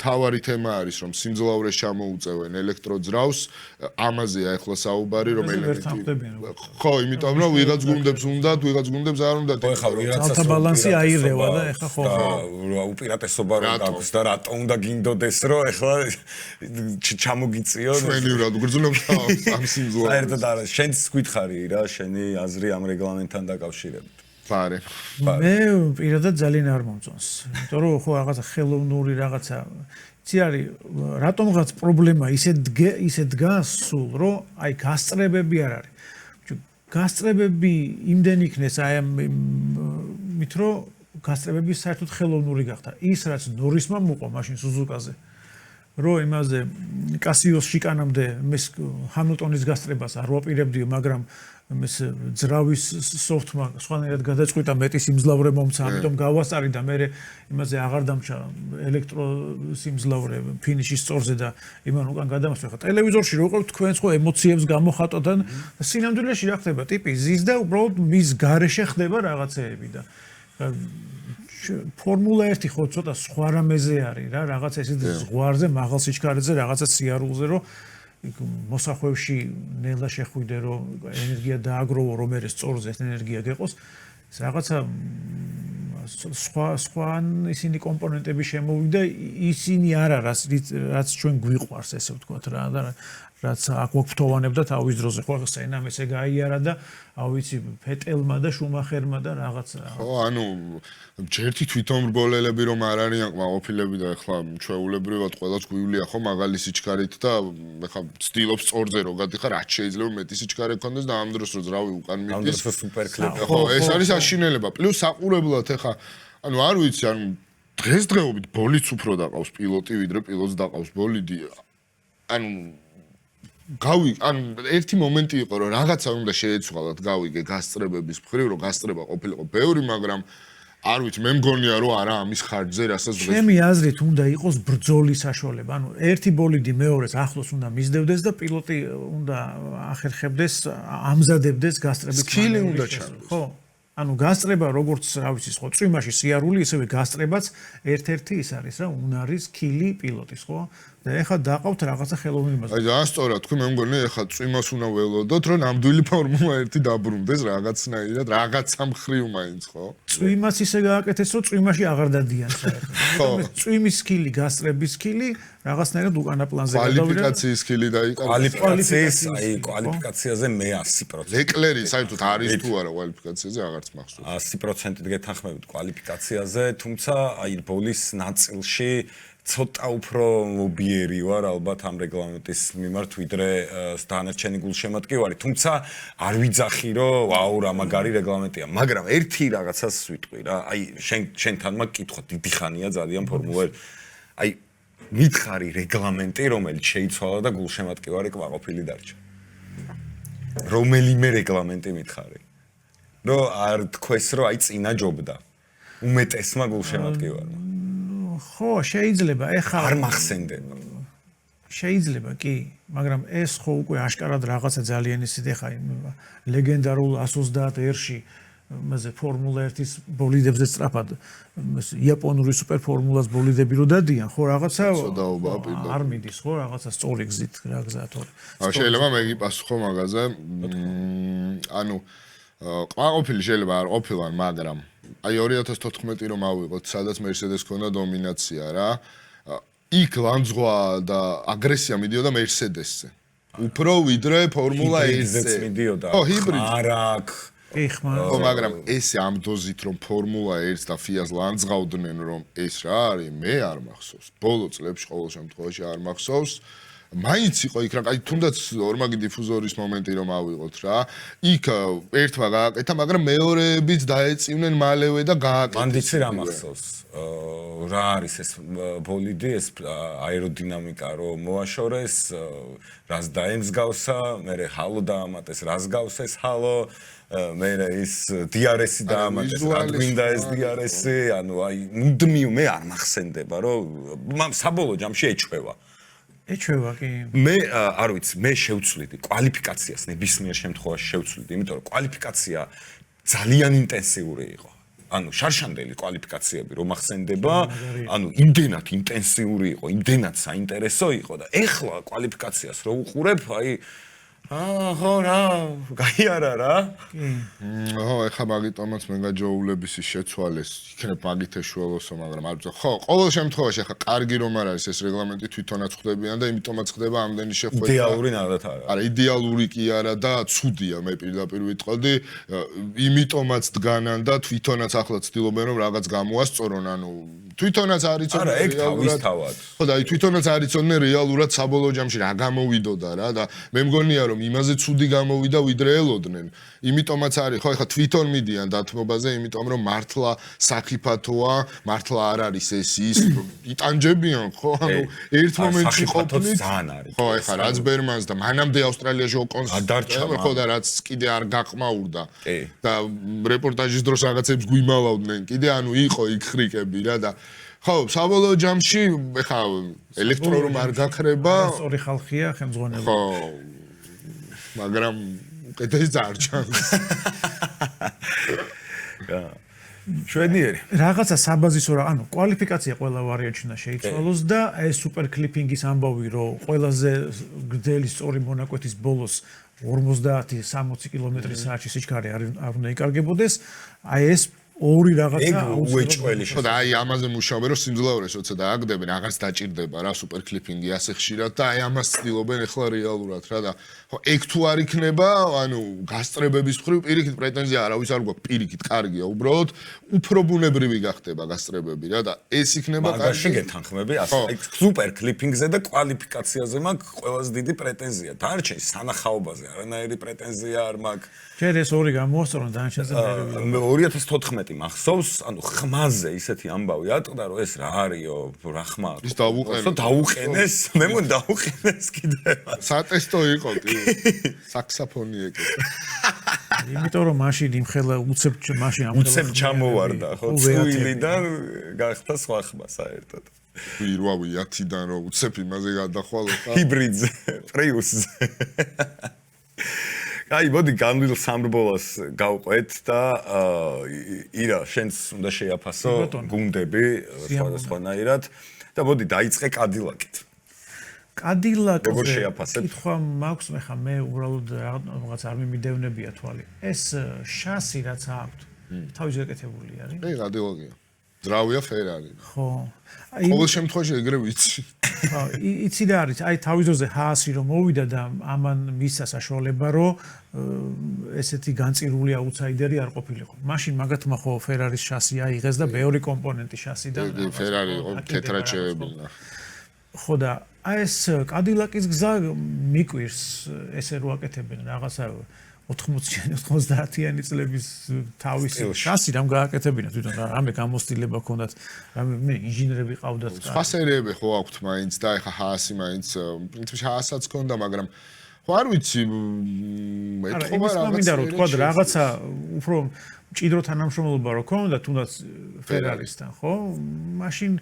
თავარი თემა არის რომ სიმძლავრეს ჩამოუწევენ ელექტროძრავს ამაზეა ახლა საუბარი რომ ხო იმიტომ რომ ვიღაც გუნდებს უნდათ ვიღაც გუნდებს არ უნდათ ხო ხა ვიღაცას ბალანსი აირევა და ეხა ხო უპირატესობა რომ გაქვს და რატო უნდა გინდოდეს რომ ეხლა ჩამოგიწიო ჩვენივრად გრძნობთ ამ სიმძლავრეს საერთოდ არა შენც გითხარი რა შენი აზრი ამ რეგლამენტთან დაკავშირებით ფარე მე პირადად ძალიან არ მომწონს იმიტომ რომ ხო რაღაცა ხელოვნური რაღაცა იცი არის რატომღაც პრობლემა ისე დგას სულ რომ აი გასწრებები არ არის გასწრებები იმდენ იქნეს აი მით რომ გასწრებები საერთოდ ხელოვნური გახდა ის რაც ნორისმა მოყვა მაშინ სუზუკაზე რო იმაზე კასიოს შიკანამდე მის ჰამილტონის გასწრებას არ ვაპირებდიო, მაგრამ მის ძრავის სოფტმა სხვანაირად გადაწყვიტა მეტი სიმძლავრე მომცა, ამიტომ გავასწარი და მე იმაზე აღარ დამჭა ელექტრო სიმძლავრე ფინიშის სწორზე და იმან უკან გადამასვლა. ხა ტელევიზორში რო ყოფთ თქვენს ხო ემოციებს გამოხატოთ და სინამდვილეში რა ხდება? ტიპი ზის და უბრალოდ მის გარეშე ხდება რაღაცეები და ფორმულა 1 ხო ცოტა სხვა რამეზე არის რა რაღაც ესეთ ზღვარზე მაღალ სიჩქარეზე რაღაცა სიარულზე რომ მოსახვევში ნელა შეხვიდე რომ ენერგია დააგროვო რომ მე სწორზე ეს ენერგია გეყოს ეს რაღაცა სხვა ისინი კომპონენტები შემოვიდა ისინი არა რაც ჩვენ გვიყვარს ესე ვთქვათ რა და რაც აკვაფთოვანებდა თავის დროზე ხო სენამ ესე გაიარა და ავიცი ფეტელმა და შუმახერმა და რაღაცა ხო ანუ ჯერთი თვითონ რბოლელები რომ არ არიან ყოფილები და ეხლა ჩვეულებრივად ყველას გვივლია ხო მაღალი სიჩქარით და ეხლა ცდილობს სწორზე რო გადიხარ რაც შეიძლება მეტი სიჩქარე გქონდეს და ამ დროს რო ძრავი უკან მიდის ამ დროს სუპერკლები ხო ეს არის აშინელება პლუს საყურებლად ეხლა ანუ არ ვიცი ანუ დღესდღეობით ბოლიც უფრო დაყავს პილოტი ვიდრე პილოტს დაყავს ბოლიდი ანუ ანუ ერთი მომენტი იყო რომ რაღაცა უნდა შეეცვალათ გავიგე გასწრებების მხრივ რომ გასწრება ყოფილიყო ბევრი მაგრამ არ ვიცი მე მგონია რომ არა ამის ხარჯზე რასაც დღეს ჩემი აზრით უნდა იყოს ბრძოლის საშუალება ანუ ერთი ბოლიდი მეორეს ახლოს უნდა მისდევდეს და პილოტი უნდა ახერხებდეს ამზადებდეს გასწრების სკილი უნდა ჩანდეს ხო ანუ გასწრება როგორც რა ვიცი ხო წვიმაში სიარული ისევე გასწრებაც ერთ-ერთი ის არის რა უნარის კილი პილოტის ხო და ეხლა დაყავთ რაღაცა ხელოვნური მასა. აი და სწორად თქვი მე მგონია ეხლა წვიმას უნდა ველოდოთ რომ ნამდვილი ფორმულა 1 დაბრუნდეს რაღაცნაირად რაღაცა მხრივ მაინც ხო? წვიმას ისე გააკეთეს რომ წვიმაში აღარ დადიან საერთოდ. წვიმის სკილი, გასწრების სკილი რაღაცნაირად უკანა პლანზე გადავიდა. კვალიფიკაციის სკილი დაიკარგა. კვალიფიკაციაზე მე 100%. ლეკლერი საერთოდ არის თუ არა კვალიფიკაციაზე აღარც მახსოვს. 100%-ით გეთანხმებით კვალიფიკაციაზე, თუმცა აი ბოლის ნაწილში ცოტა უფრო მობიერი ვარ ალბათ ამ რეგლამენტის მიმართ ვიდრე დანარჩენი გულშემატკივარი თუმცა არ ვიძახი რომ ვაუ რა მაგარი რეგლამენტია მაგრამ ერთი რაღაცას ვიტყვი რა აი შენთან მაგ კითხვა დიდი ხანია ძალიან ფორმულა აი მითხარი რეგლამენტი რომელიც შეიცვალა და გულშემატკივარი კმაყოფილი დარჩა რომელიმე რეგლამენტი მითხარი რომ არ თქვეს რომ აი წინა ჯობდა უმეტესმა გულშემატკივარმა ხო, შეიძლება, ეხლა არ მახსენდება. შეიძლება კი, მაგრამ ეს ხო უკვე აშკარად რაღაცა ძალიან ისეთ ეხა ლეგენდარულ 130R-ში მასე ფორმულა 1-ის ბოლიდებზე სწრაფად იაპონური სუპერ ფორმულას ბოლიდები რო დადიან, ხო რაღაცა არ მიდის, ხო რაღაცა სწორი გზით რა გზაა თორე. შეიძლება მე გიპასუხო მაგაზე. ანუ ყოფილი შეიძლება არ ყოფილან, მაგრამ აი 2014 რომ ავიღოთ, სადაც Mercedes ქონდა დომინაცია რა. იქ ლანძღვა და აგრესია მიდიოდა Mercedes-ზე. უფრო ვიდრე ფორმულა 1-ზე. მიდიოდა. ხო, ჰიბრიდი. არაკ კი ხმა. ხო, მაგრამ ესე ამ დოზით რომ ფორმულა 1 და FIA-ს ლანძღავდნენ რომ ეს რა არის, მე არ მახსოვს. ბოლო წლებში ყოველ შემთხვევაში არ მახსოვს. მაინც იყო იქ რა, აი თუნდაც ორმაგი დიფუზორის მომენტი რომ ავიღოთ რა. იქ ერთმა გააკეთა, მაგრამ მეორეებიც დაეწივნენ მალევე და გააკეთეს. მან დიცი რა მახსოვს? რა არის ეს ბოლიდი, ეს აეროდინამიკა რომ მოაშორეს, რას დაემსგავსა, მერე ჰალო დაამატეს, რას გავს ეს ჰალო, მერე ის DRS-ი დაამატეს, რა გვინდა ეს DRS-ი, ანუ აი მუდმივ მე არ მახსენდება რომ საბოლოო ჯამში ეჩვევა. ეჩვევა კი. მე არ ვიცი, მე შევცვლიდი კვალიფიკაციას, ნებისმიერ შემთხვევაში შევცვლიდი, იმიტომ რომ კვალიფიკაცია ძალიან ინტენსიური იყო. ანუ შარშანდელი კვალიფიკაციები რომ ახსენდება, ანუ იმდენად ინტენსიური იყო, იმდენად საინტერესო იყო და ეხლა კვალიფიკაციას რო უყურებ, აი ხო რა, გაიარა რა. ხო, ეხლა მაგიტომაც მე გაჯოულების შეცვალეს, იქნებ მაგით ეშველოსო, მაგრამ არ ვიცი. ხო, ყოველ შემთხვევაში ეხლა კარგი რომ არ არის ეს რეგლამენტი თვითონაც ხდებიან და იმიტომაც ხდება ამდენი შეხვედრა. იდეალური ნადათ არა. არა, იდეალური კი არა და ცუდია მე პირდაპირ ვიტყოდი, იმიტომაც დგანან და თვითონაც ახლა ცდილობენ რომ რაღაც გამოასწორონ, ანუ თვითონაც არ იცოდნენ არა, ეგ თავისთავად. ხო და აი თვითონაც არ იცოდნენ რეალურად საბოლოო ჯამში რა გამოვიდოდა რა და მე მგონია რომ იმაზე ცუდი გამოვიდა ვიდრე ელოდნენ. იმიტომაც არის, ხო, ეხლა თვითონ მიდიან დათმობაზე, იმიტომ რომ მართლა საფიქათოა, მართლა არ არის ეს ის იტანჯებიან, ხო? ანუ ერთ მომენტში ყოფნით. ხო, ეხლა რაც ბერმანს და მანამდე ავსტრალიაში ოკონს ხო და რაც კიდე არ გაყმაურდა. და რეპორტაჟის დროს რაღაცებს გვიმალავდნენ. კიდე ანუ იყო იქ ხრიკები რა და ხო, საბოლოო ჯამში ეხლა ელექტრო რომ არ გაქრება. ორი ხალხია ხელმძღვანელი. ხო. მაგრამ უკეთეს დარჩანს. შვედიერი. რაღაცა საბაზისო რა, ანუ კვალიფიკაცია ყველა ვარიანტში უნდა შეიცვალოს და ეს სუპერ კლიპინგის ამბავი, რომ ყველაზე გრძელი სწორი მონაკვეთის ბოლოს 50-60 კმ/სთ სიჩქარე არ უნდა იკარგებოდეს, აი ეს ორი რაღაცა უეჭველი ხო და აი ამაზე მუშაობენ რომ სიმძლავრეს როცა დააგდებენ აღარც დაჭირდება რა სუპერ კლიპინგი ასე ხშირად და აი ამას ცდილობენ ახლა რეალურად რა და ხო ეგ თუ არ იქნება ანუ გასწრებების მხრივ პირიქით პრეტენზია არავის არ გვაქვს პირიქით კარგია უბრალოდ უფრო ბუნებრივი გახდება გასწრებები რა და ეს იქნება მაგაში გეთანხმები ასე ეგ სუპერ კლიპინგზე და კვალიფიკაციაზე მაქვს ყველაზე დიდი პრეტენზია დარჩენს სანახაობაზე არანაირი პრეტენზია არ მაქვს ჯერ ეს ორი გამოასწორონ დანარჩენზე მე 2014 მახსოვს, ანუ ხმაზე ისეთი ამბავი ატყდა, რომ ეს რა არისო, რა ხმაა. ის დაუყენეს, მე მგონი დაუყენეს კიდევ. სატესტო იყო კი. საქსაფონი ეკეთა. იმიტომ რომ მაშინ იმხელა უცებ მაშინ ამხელა უცებ ჩამოვარდა, ხო, წვილიდან გახდა სხვა ხმა საერთოდ. პირველი 10-დან რომ უცებ იმაზე გადახვალო ხა. ჰიბრიდზე, პრიუსზე. აი, მოდი განვილ სამრბოლას გავყვეთ და ირა, შენს უნდა შეაფასო გუნდები სხვადასხვანაირად და მოდი დაიწყე კადილაკით. კადილაკზე როგორ შეაფასებ? კითხვა მაქვს, ხა მე უბრალოდ რაღაც არ მიმიდევნებია თვალი. ეს შასი რაც აქვს, თავის გაკეთებული არის? მე კადილაკია. ძრავია ფერარი. ხო. აი ყოველ შემთხვევაში ეგრე ვიცი. ხო, იცი რა არის? აი თავის ძოზე ჰაასი რომ მოვიდა და ამან მისცა საშუალება რომ ესეთი განწირული აუთსაიდერი არ ყოფილიყო. მაშინ მაგათმა ხო ფერარის შასი აიღეს და მეორე კომპონენტი შასიდან ფერარი იყო თეთრაჩევებინა. ხო და აი ეს კადილაკის გზა მიკვირს ესე რო აკეთებენ რაღაცა 90-იანი წლების თავის შასი რამ გააკეთებინა თვითონ რამე გამოცდილება ჰქონდათ რამე ინჟინერები ყავდათ სხვა სერიები ხო აქვთ მაინც და ეხა ჰაასი მაინც პრინციპში ჰაასაც ჰქონდა მაგრამ ხო არ ვიცი ეთქობა რაღაცა უფრო მჭიდრო თანამშრომლობა რო ჰქონდა თუნდაც ფერარისთან ხო მაშინ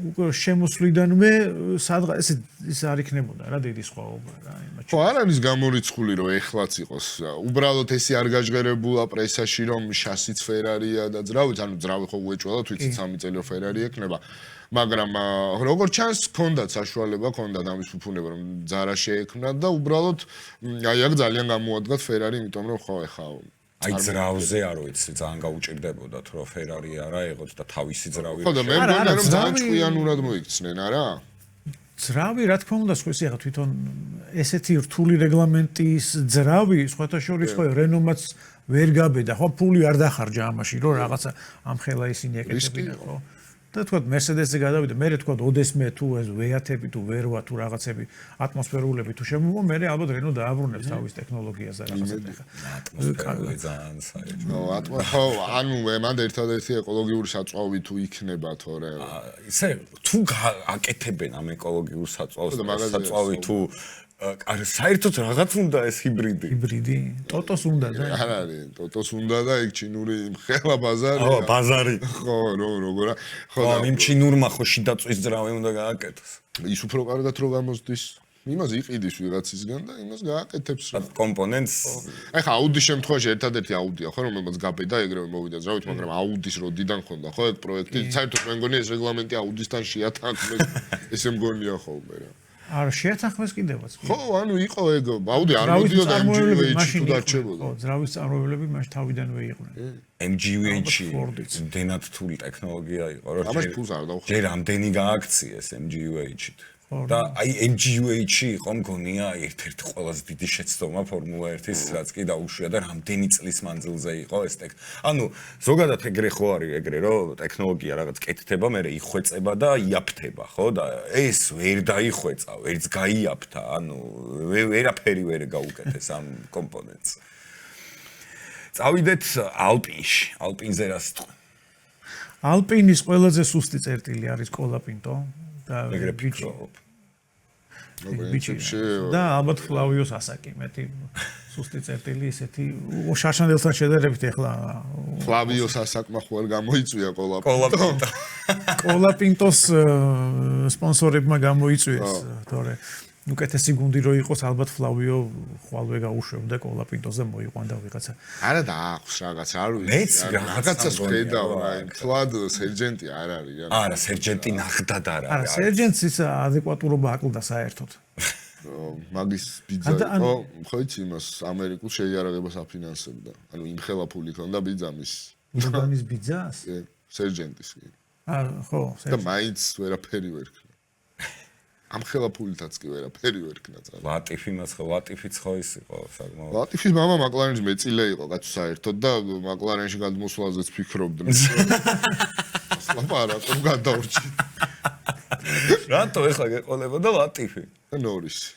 შემოსვლიდანვე სადღაც ეს არ იქნებოდა რა დიდი სხვაობა რა იმაში. ხო არ არის გამორიცხული რომ ეხლაც იყოს. უბრალოდ ესე არ გაჟღერებულა პრესაში რომ შასიც ფერარია და ძრავიც, ანუ ძრავი ხო უეჭველა თვითონ 3 წელი ფერარი ექნება. მაგრამ როგორ ჩანს, ჰქონდათ საშუალება, ჰქონდათ ამის ფუფუნება რომ ძარა შეექმნათ და უბრალოდ აი აქ ძალიან გამოადგათ ფერარი, იმიტომ რომ ხო ეხა აი ძრავზე არ ვიცი ძალიან გაუჭირდებოდათ რომ ფერარი არა ეღოთ და თავისი ძრავი ხო და მე მგონია რომ ძალიან ჭკვიანურად მოიქცნენ არა ძრავი, რა თქმა უნდა, სხვისი ახლა თვითონ ესეთი რთული რეგლამენტის ძრავი, სხვათა შორის ხო რენომაც ვერ გაბედა, ხო ფული არ დახარჯა ამაში, რომ რაღაცა ამხელა ისინი ეკეთებინა, ხო? და თქვა Mercedes-ზე გადავიდა, მე თქვა ოდესმე თუ ეს ვეათები თუ ვერვა თუ რაღაცები ატმოსფერულები თუ შემოვა, მე ალბათ Renault დააბრუნებს თავის ტექნოლოგიაზე რაღაცა ხა. ატმოსფერული ძალიან საერთო. ხო, ანუ მანდ ერთადერთი ეკოლოგიური საწვავი თუ იქნება თორე. ისე თუ აკეთებენ ამ ეკოლოგიურ საწვავი თუ არა საერთოდ რაღაც უნდა ეს ჰიბრიდი. ტოტოს უნდა და არ არის, ტოტოს უნდა და იქ ჩინური ხელა ბაზარი. ხო, ბაზარი. ხო, როგორ ხო, იმ ჩინურმა ხო შიდაწვის ძრავი უნდა გააკეთოს. ის უფრო კარგად რო გამოსდის. იმას იყიდის ვიღაცისგან და იმას გააკეთებს. კომპონენტს აი ხა აუდის შემთხვევაში ერთადერთი აუდია ხო რომელმაც გაბედა ეგრევე მოვიდა ძრავით, მაგრამ აუდის როდიდან ხონდა ხო ეგ პროექტი? საერთოდ მე მგონი ეს რეგლამენტი აუდისთან შეათანხმეს. ესე მგონია ხოლმე რა. არ შეათანხმეს კიდევაც. ხო, ანუ იყო ეგ აუდი არ მოდიოდა MGU-ში თუ დარჩებოდა. ხო, ძრავის წარმოებლები მაშ თავიდანვე იყვნენ. MGU-ში დენად თული ტექნოლოგია იყო, რომ ამას ფულს არ დავხო. ჯერ ამდენი გააქციეს MGU-ში. და აი MGU-ში იყო მგონია ერთ-ერთი ყველაზე დიდი შეცდომა ფორმულა 1-ის, რაც კი დაუშვია და რამდენი წლის მანძილზე იყო ეს ანუ ზოგადად ეგრე ხო არის ეგრე რომ ტექნოლოგია რაღაც კეთდება, მერე იხვეწება და იაფთება, ხო? და ეს ვერ დაიხვეწა, ვერც გაიაფთა, ანუ ვერაფერი ვერ გაუკეთეს ამ კომპონენტს. წავიდეთ ალპინში, ალპინზე რას თქვენ? ალპინის ყველაზე სუსტი წერტილი არის კოლაპინტო. ეგრე ფიქრობ. და ალბათ ფლავიოს ასაკი, მეტი სუსტი წერტილი ისეთი შარშანელთან შედარებით ეხლა ფლავიოს ასაკმა ხوار გამოიწვია კოლაპინტო. კოლაპინტოს სპონსორებმა გამოიწვიეს, თორე უკეთესი გუნდი რო იყოს, ალბათ ფლავიო ხვალვე გაუშვებდა კოლაპინტოზე მოიყვანდა ვიღაცა. არა დაახს რაღაც, არ ვიცი. მეც რაღაცას ხედავ, აი, თლად სერჯენტი არ არის. არა, სერჯენტი ნახდად არ არის. არა, სერჯენტს ის ადეკვატურობა აკლდა საერთოდ. მაგის ბიძა იყო, ხო იცი იმას ამერიკულ შეიარაღებას აფინანსებდა. ანუ იმ ხელა ფული ქონდა ბიძამის. უბანის ბიძას? სერჯენტის. ხო, და მაინც ვერაფერი ვერ ქნა. ამ ხელა ფულითაც კი ვერაფერი ვერ ქნა წა. ლატიფიც ხო ის იყო საკმაოდ. ლატიფის მამა მაკლარენის მეწილე იყო კაც საერთოდ და მაკლარენში გადმოსვლაზეც ფიქრობდნენ. ლაპარაკობ გადავრჩი. რატო ეხლა გეყოლებოდა ლატიფი? და ნორისი.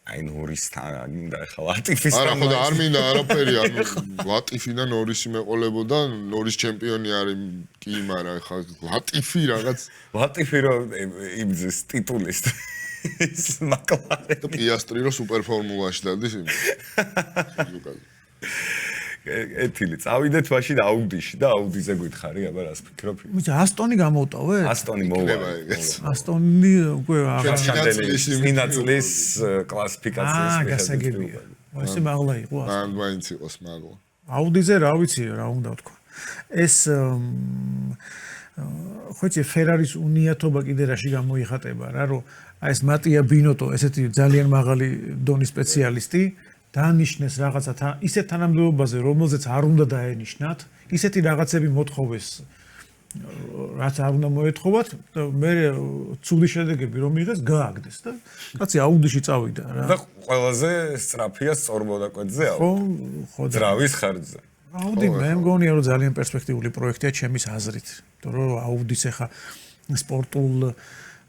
აი ნორისთან მინდა ეხლა ლატიფის. არა ხო და არ მინდა არაფერი, ანუ ლატიფი და ნორისი მეყოლებოდა, ნორის ჩემპიონი არის კი, მაგრამ ეხლა ლატიფი რაღაც ლატიფი რო იმზეს ტიტულის ის მაკლარენი. პიასტრი რო სუპერ ფორმულაში დადის იმ. ეთილი წავიდეთ მაშინ აუდიში და აუდიზე გითხარი, აბა რას ფიქრობ? ვიცი, ასტონი გამოვტოვე? ასტონი მოვა. ასტონი უკვე სინაწლის კლასიფიკაციის გასაგებია. ესე მაღლა იყო ასტონი. მაინც იყოს მაღლა. აუდიზე რა ვიცი, რა უნდა ვთქვა. ეს ხო იცი ფერარის უნიათობა კიდე რაში გამოიხატება რა, რომ აი ეს მატია ბინოტო, ესეთი ძალიან მაღალი დონის სპეციალისტი დანიშნეს რაღაცა ისეთ თანამდებობაზე, რომელზეც არ უნდა დაენიშნათ, ისეთი რაღაცები მოთხოვეს, რაც არ უნდა მოეთხოვათ და მე ცუდი შედეგები რომ იღეს, გააგდეს და კაცი აუდიში წავიდა რა. და ყველაზე სწრაფია სწორმოდაკვეთზე ხო, ძრავის ხარჯზე. აუდი მე მგონია რომ ძალიან პერსპექტიული პროექტია ჩემის აზრით, იმიტომ რომ აუდის ახლა სპორტულ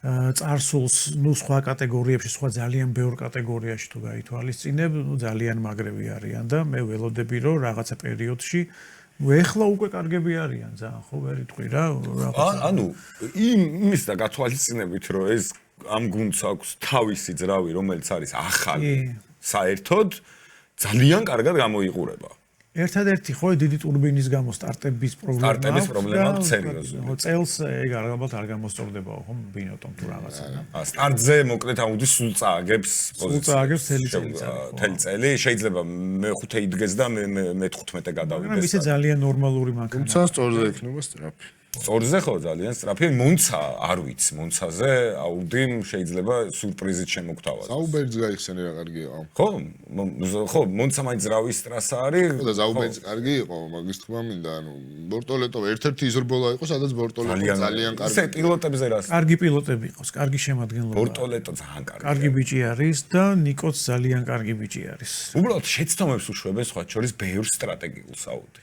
წარსულს, ნუ სხვა კატეგორიებში, სხვა ძალიან ბევრ კატეგორიაში თუ გაითვალისწინებ, ნუ ძალიან მაგრები არიან და მე ველოდები რომ რაღაცა პერიოდში ეხლა უკვე კარგები არიან, ძალიან ხო ვერ იტყვი რა. ანუ იმის და გათვალისწინებით რომ ეს ამ გუნდს აქვს თავისი ძრავი, რომელიც არის ახალი, საერთოდ ძალიან კარგად გამოიყურება. ერთადერთი ხო დიდი ტურბინის გამო სტარტების პრობლემა აქვს. სტარტების პრობლემა აქვს სერიოზული. წელს ეგ ალბათ არ გამოსწორდებაო ხო ბინოტომ თუ რაღაცა. სტარტზე მოკლედ აუდი სულ წააგებს პოზიციას. თელი წელი შეიძლება მე-5 იდგეს და მე-15 გადავიდეს. მაგრამ ისე ძალიან ნორმალური მანქანა. თუმცა სწორზე ექნება სტრაფი. სწორზე ხო ძალიან სწრაფი მონცა არ ვიცი მონცაზე აუდი შეიძლება სურპრიზით შემოგთავაზოს ზაუბერძ გაიხსენე რა კარგი იყო ხო მონცა მაინც რავის ტრასა არის და ზაუბერძ კარგი იყო მაგის თქმა მინდა ანუ ბორტოლეტო ერთ-ერთი იზრბოლა იყო სადაც ბორტოლეტო ძალიან კარგი ისე პილოტებზე რას კარგი პილოტები იყოს კარგი შემადგენლობა ბორტოლეტო ძალიან კარგი კარგი ბიჭი არის და ნიკოც ძალიან კარგი ბიჭი არის უბრალოდ შეცდომებს უშვებენ სხვა შორის ბევრ სტრატეგიულს აუდი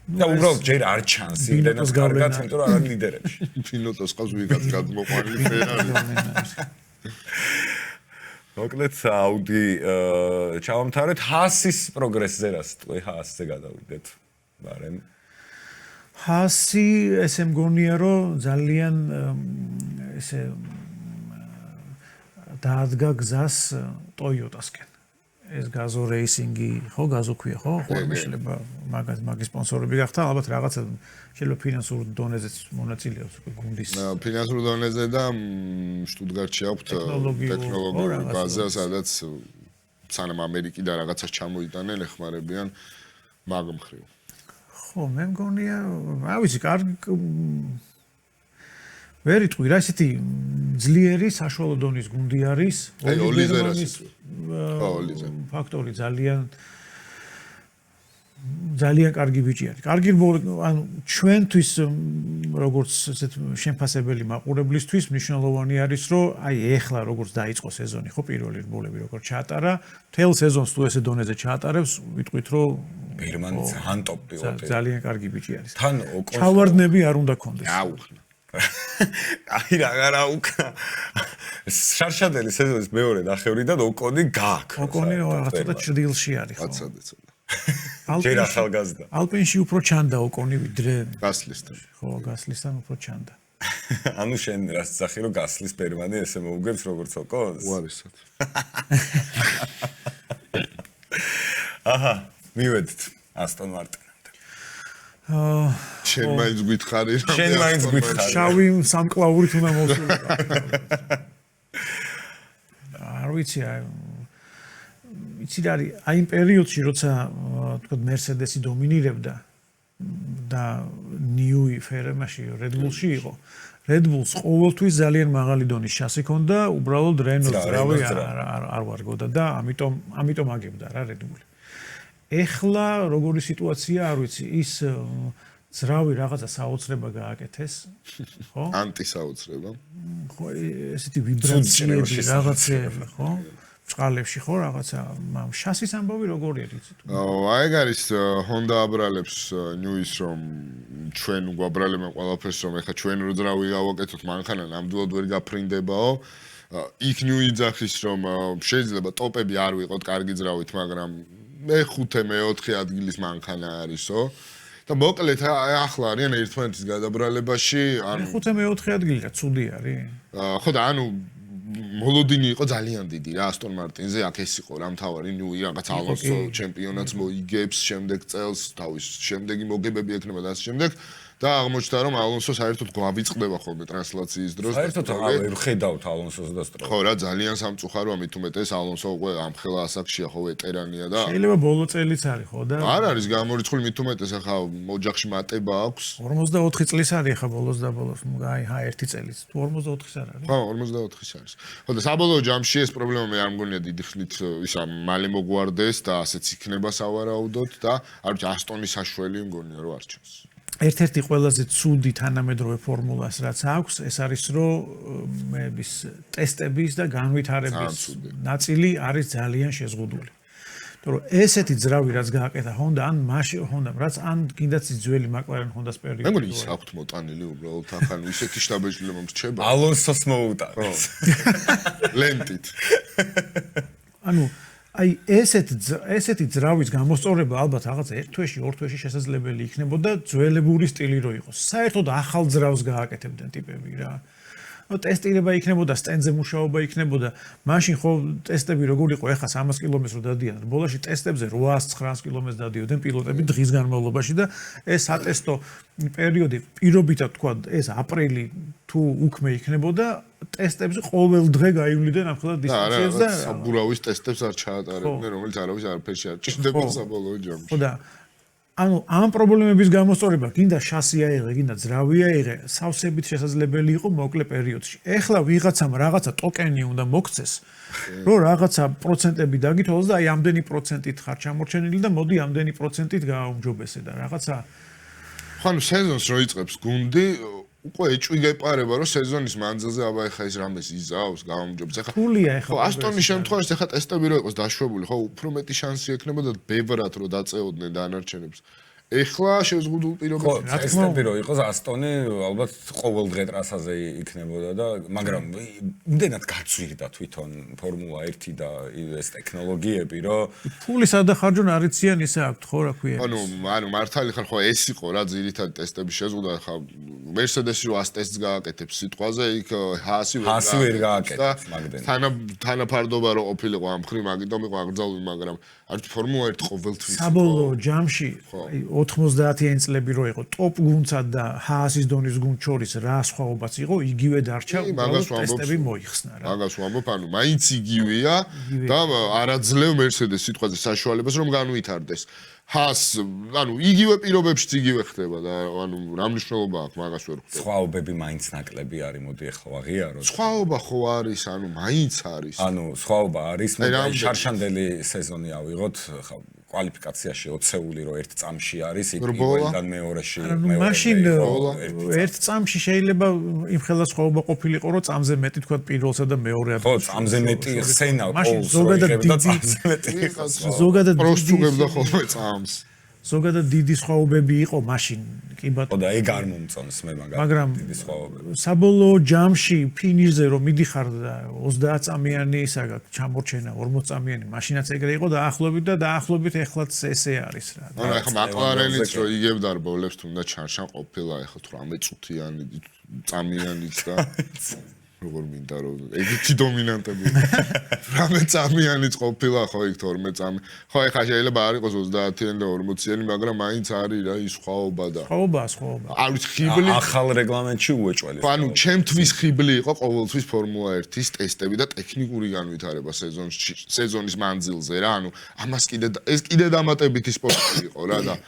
და უბრალოდ ჯერ არ ჩანს იმდენად კარგად იმიტომ რომ არ არის ლიდერებში პილოტოს ყავს ვიღაც გადმოყვანილი ფერარი მოკლედ აუდი ჩავამთავრეთ ჰასის პროგრესზე რას თქვი ჰასზე გადავიდეთ მაგრამ ჰასი ესე მგონია რომ ძალიან ესე დაადგა გზას ტოიოტასკენ ეს გაზო რეისინგი ხო გაზოქვია ხო შეიძლება მაგის სპონსორები გახდა ალბათ რაღაცა შეიძლება ფინანსურ დონეზეც მონაწილეობს გუნდის ფინანსურ დონეზე და შტუტგარტში აქვს ტექნოლოგიური ბაზა სადაც სანამ ამერიკი და რაღაცას ჩამოიტანენ ეხმარებიან მაგ მხრივ ხო მე მგონია რა ვიცი კარგი ვერ იტყვი რა ისეთი ძლიერი საშუალო დონის გუნდი არის ოლიზერას ფაქტორი ძალიან კარგი ბიჭი არის კარგი ანუ ჩვენთვის როგორც ესეთ შემფასებელი მაყურებლისთვის მნიშვნელოვანი არის რომ აი ეხლა როგორც დაიწყო სეზონი ხო პირველი რბოლები როგორც ჩაატარა მთელ სეზონს თუ ესე დონეზე ჩაატარებს ვიტყვით რომ ბერმანი ძალიან ტოპ პილოტი ძალიან კარგი ბიჭი არის თან ჩავარდნები არ უნდა კონდეს აუხნა აი რა უკა შარშადელი სეზონის მეორე ნახევრიდან ოკონი გააქვს ოკონი რაღაცა და ჭრილში არის ხო აცადე ჯერ ახალგაზრდა ალპინში უფრო ჩანდა ოკონი ვიდრე გასლისთან ხო გასლისთან უფრო ჩანდა ანუ შენ რას ძახი რომ გასლის ბერმანი ესე მოუგებს როგორც ოკონს უარესად აჰა მივედით ასტონ მარტინამდე შენ მაინც გითხარი შენ მაინც გითხარი შავი სამკლაურით უნდა მოვსულიყო არ ვიცი იცი რა არის აი იმ პერიოდში როცა თქო მერსედესი დომინირებდა და ნიუი ფერმაში რედბულში იყო რედბულს ყოველთვის ძალიან მაღალი დონის შასი ჰქონდა უბრალოდ რენოს ძრავი არ ვარგოდა და ამიტომ აგებდა რა რედბული ეხლა როგორი სიტუაცია არ ვიცი ის ძრავი რაღაცა საოცრება გააკეთეს ხო ანტისაოცრება ხო ესეთი ვიბრაციები რაღაცები ხო წყალებში ხო რაღაცა შასის ამბავი როგორი არის იცით აი ეგ არის ჰონდა აბრალებს ნიუის რომ ჩვენ გვაბრალებენ ყველაფერს რომ ეხა ჩვენ რო ძრავი გავაკეთოთ მანქანა ნამდვილად ვერ გაფრინდებაო იქ ნიუი ძახის რომ შეიძლება ტოპები არ ვიყოთ კარგი ძრავით მაგრამ მე-5 მე-4 ადგილის მანქანა არისო და მოკლედ ახლა არიან ერთმანეთის გადაბრალებაში ანუ მე-5 მე-4 ადგილი რა ცუდი არის ხო და ანუ მოლოდინი იყო ძალიან დიდი რა ასტონ მარტინზე აქ ეს იყო რა მთავარი ნიუი რაღაც ალონსო ჩემპიონატს მოიგებს შემდეგ წელს თავის შემდეგი მოგებები ექნება და ასე შემდეგ და აღმოჩნდა რომ ალონსო საერთოდ გვავიწყდება ხოლმე ტრანსლაციის დროს საერთოდ აღარ ხედავთ ალონსოს და სტროლს ხო რა ძალიან სამწუხაროა მით უმეტეს ალონსო უკვე ამხელა ასაკშია ხო ვეტერანია და შეიძლება ბოლო წელიც არის ხო და არ არის გამორიცხული მით უმეტეს ახლა ოჯახში მატება აქვს 44 წლის არის ახლა ბოლოს და ბოლოს აი ჰა 1 წელიც თუ 44-ის არ არის ხო 44-ის არის ხო და საბოლოო ჯამში ეს პრობლემა მე არ მგონია დიდი ხნით ისა მალე მოგვარდეს და ასეც იქნება სავარაუდოდ და არ ვიცი ასტონის საშველი მგონია რომ არ ჩანს ერთ-ერთი ყველაზე ცუდი თანამედროვე ფორმულას რაც აქვს ეს არის რომ მეების ტესტების და განვითარების ნაწილი არის ძალიან შეზღუდული. იმიტომ რომ ესეთი ძრავი რაც გააკეთა Honda ან მაშინ Honda რაც ან კიდაც ძველი McLaren Honda-ს პერიოდი. მე მგონი ის აქვთ მოტანილი უბრალოდ ახლა ისეთი შტაბეჭდილება მრჩება. ალონსოს მოუტანეს. ლენტით. ანუ აი ესეთი ძრავის გამოსწორება ალბათ რაღაც ერთ თვეში, ორ თვეში შესაძლებელი იქნებოდა ძველებური სტილი რო იყოს. საერთოდ ახალ ძრავს გააკეთებდნენ ტიპები რა. ტესტირება იქნებოდა, სტენდზე მუშაობა იქნებოდა. მაშინ ხო ტესტები როგორ იყო, ეხლა 300 კილომეტრს რო დადიან. ბოლოში ტესტებზე 800-900 კილომეტრს დადიოდნენ პილოტები დღის განმავლობაში და ეს ატესტო პერიოდი პირობითად თქვა ეს აპრილი თუ უქმე იქნებოდა ტესტებზე ყოველ დღე გაივლიდან ახლა დისტანციებს და საბურავის ტესტებს არ ჩაატარებდნენ, რომელიც არავის არაფერში არ ჭირდება საბოლოო ჯამში. ხო და ანუ ამ პრობლემების გამოსწორება გინდა შასი აიღე, გინდა ძრავი აიღე, სავსებით შესაძლებელი იყო მოკლე პერიოდში. ეხლა ვიღაცამ რაღაცა ტოკენი უნდა მოგცეს, რომ რაღაცა პროცენტები დაგითვალოს და აი ამდენი პროცენტით ხარ ჩამორჩენილი და მოდი ამდენი პროცენტით გააუმჯობესე და რაღაცა ხანუ სეზონს რო იწყებს გუნდი უკვე ეჭვი გეპარება რომ სეზონის მანძილზე აბა ეხა ეს რამეს იზავს გააუმჯობეს ეხა ფულია ეხლა ხო ასტონის შემთხვევაში ეხა ტესტები რო იყოს დაშვებული ხო უფრო მეტი შანსი ექნებოდა ბევრად რომ დაწეოდნენ დანარჩენებს ეხლა შეზღუდულ ხო, პირობებში ტესტები რო იყოს ასტონი ალბათ ყოველ დღე ტრასაზე იქნებოდა და მაგრამ იმდენად გაწვირდა თვითონ ფორმულა 1 და ეს ტექნოლოგიები რომ ფული სადახარჯონ არიციან ისე აქვთ ხო რა ქვია ანუ მართალი ხარ ხო ეს იყო რა ძირითადი ტესტების შეზღუდვა ხა მერსედესი რო 100 ტესტს გააკეთებს სიტყვაზე იქ ჰაასი ვერ გააკეთებს მაგდენ თანაფარდობა რო ყოფილიყო ამ ხრი მაგიტომ იყო აკრძალული მაგრამ არც ფორმულა 1 ყოველთვის საბოლოო ჯამში 90-იანი წლები რო იყო ტოპ გუნდსა და ჰაასის დონის გუნდ შორის რა სხვაობაც იყო იგივე დარჩა ტესტები მოიხსნა რა მაგას ვამბობ ანუ მაინც იგივეა და არაძლევ მერსედეს სიტყვაზე საშუალებას რომ განვითარდეს ჰას ანუ იგივე პირობებშიც იგივე ხდება და ანუ რა მნიშვნელობა აქვს მაგას ვერ ხვდები სხვაობები მაინც ნაკლები არის მოდი ახლა ვაღიაროთ სხვაობა ხო არის ანუ მაინც არის ანუ სხვაობა არის მე შარშანდელი სეზონი ავიღოთ ხა კვალიფიკაციაში 20-ეული რო ერთ წამში არის იქ პირველიდან მეორეში მაშინ ერთ წამში შეიძლება იმ ხელა სხვაობა ყოფილიყო რომ წამზე მეტი თქვა პირველსა და მეორე ხო წამზე მეტი ხსენა მაშინ ზოგადად პროსტუგებდა ხოლმე წამს ზოგადად დიდი სხვაობები იყო მაშინ კი ბატონო და ეგ არ მომწონს მე მაგრამ დიდი სხვაობები საბოლოო ჯამში ფინიშზე რომ მიდიხარ და 30 წამიანი ისა გაქვს ჩამორჩენა 40 წამიანი მაშინაც ეგრე იყო დაახლოებით ეხლაც ესე არის რა ანუ ახლა მაკლარენიც რო იგებდა რბოლებს თუნდაც ჩარშან ყოფილა ახლა 18 წუთიანი წამიანიც და როგორ მინდა რომ ეგეთი დომინანტები რამე წამიანიც ყოფილა ხო იქ 12 წამი ხო ეხლა შეიძლება არ იყოს 30-იანი და 40-იანი მაგრამ მაინც არის რა ის სხვაობა და სხვაობა არის ხიბლი ახალ რეგლამენტში უეჭველეს ანუ ჩემთვის ხიბლი იყო ყოველთვის ფორმულა 1-ის ტესტები და ტექნიკური განვითარება სეზონის მანძილზე რა ანუ ამას კიდე დამატებითი სპორტი იყო რა და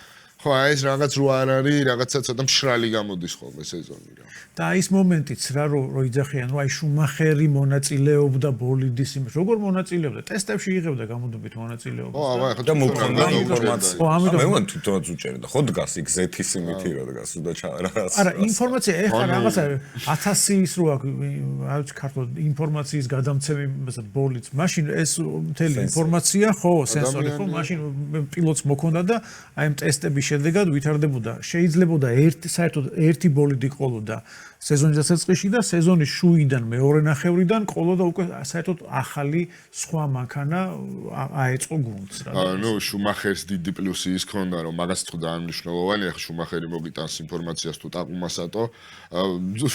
ხო ეს რაღაც რო არ არის რაღაცა ცოტა მშრალი გამოდის ხოლმე სეზონი რა და ის მომენტიც რა რო იძახიან რომ აი შუმახერი მონაწილეობდა ბოლიდის იმ როგორ მონაწილეობდა ტესტებში იღებდა გამოდობით მონაწილეობას ხო აბა და მოქონდა ინფორმაცია ხო ამიტომ მე ვარ თვითონაც უჭერდა ხო დგას იქ ზეთის იმითი რა დგას და რაღაც არა ინფორმაცია ეხლა რაღაცა 1000-ის რო აქვს რა ვიცი ქართულად ინფორმაციის გადამცემი ბოლიც მაშინ ეს მთელი ინფორმაცია ხო სენსორი ხო მაშინ პილოტს მოქონდა და აი ამ ტესტების შედეგად ვითარდებოდა შეიძლებოდა საერთოდ ერთი ბოლიდი ყოლოდა სეზონის დასაწყისში და სეზონის შუიდან მეორე ნახევრიდან ყოლოდა უკვე საერთოდ ახალი სხვა მანქანა აეწყო გუნდს რა. ანუ შუმახერს დიდი პლუსი ის ქონდა რომ მაგას თუ დანიშნულოვანია ხა შუმახერი მოგიტანს ინფორმაციას თუ ტაკუმასატო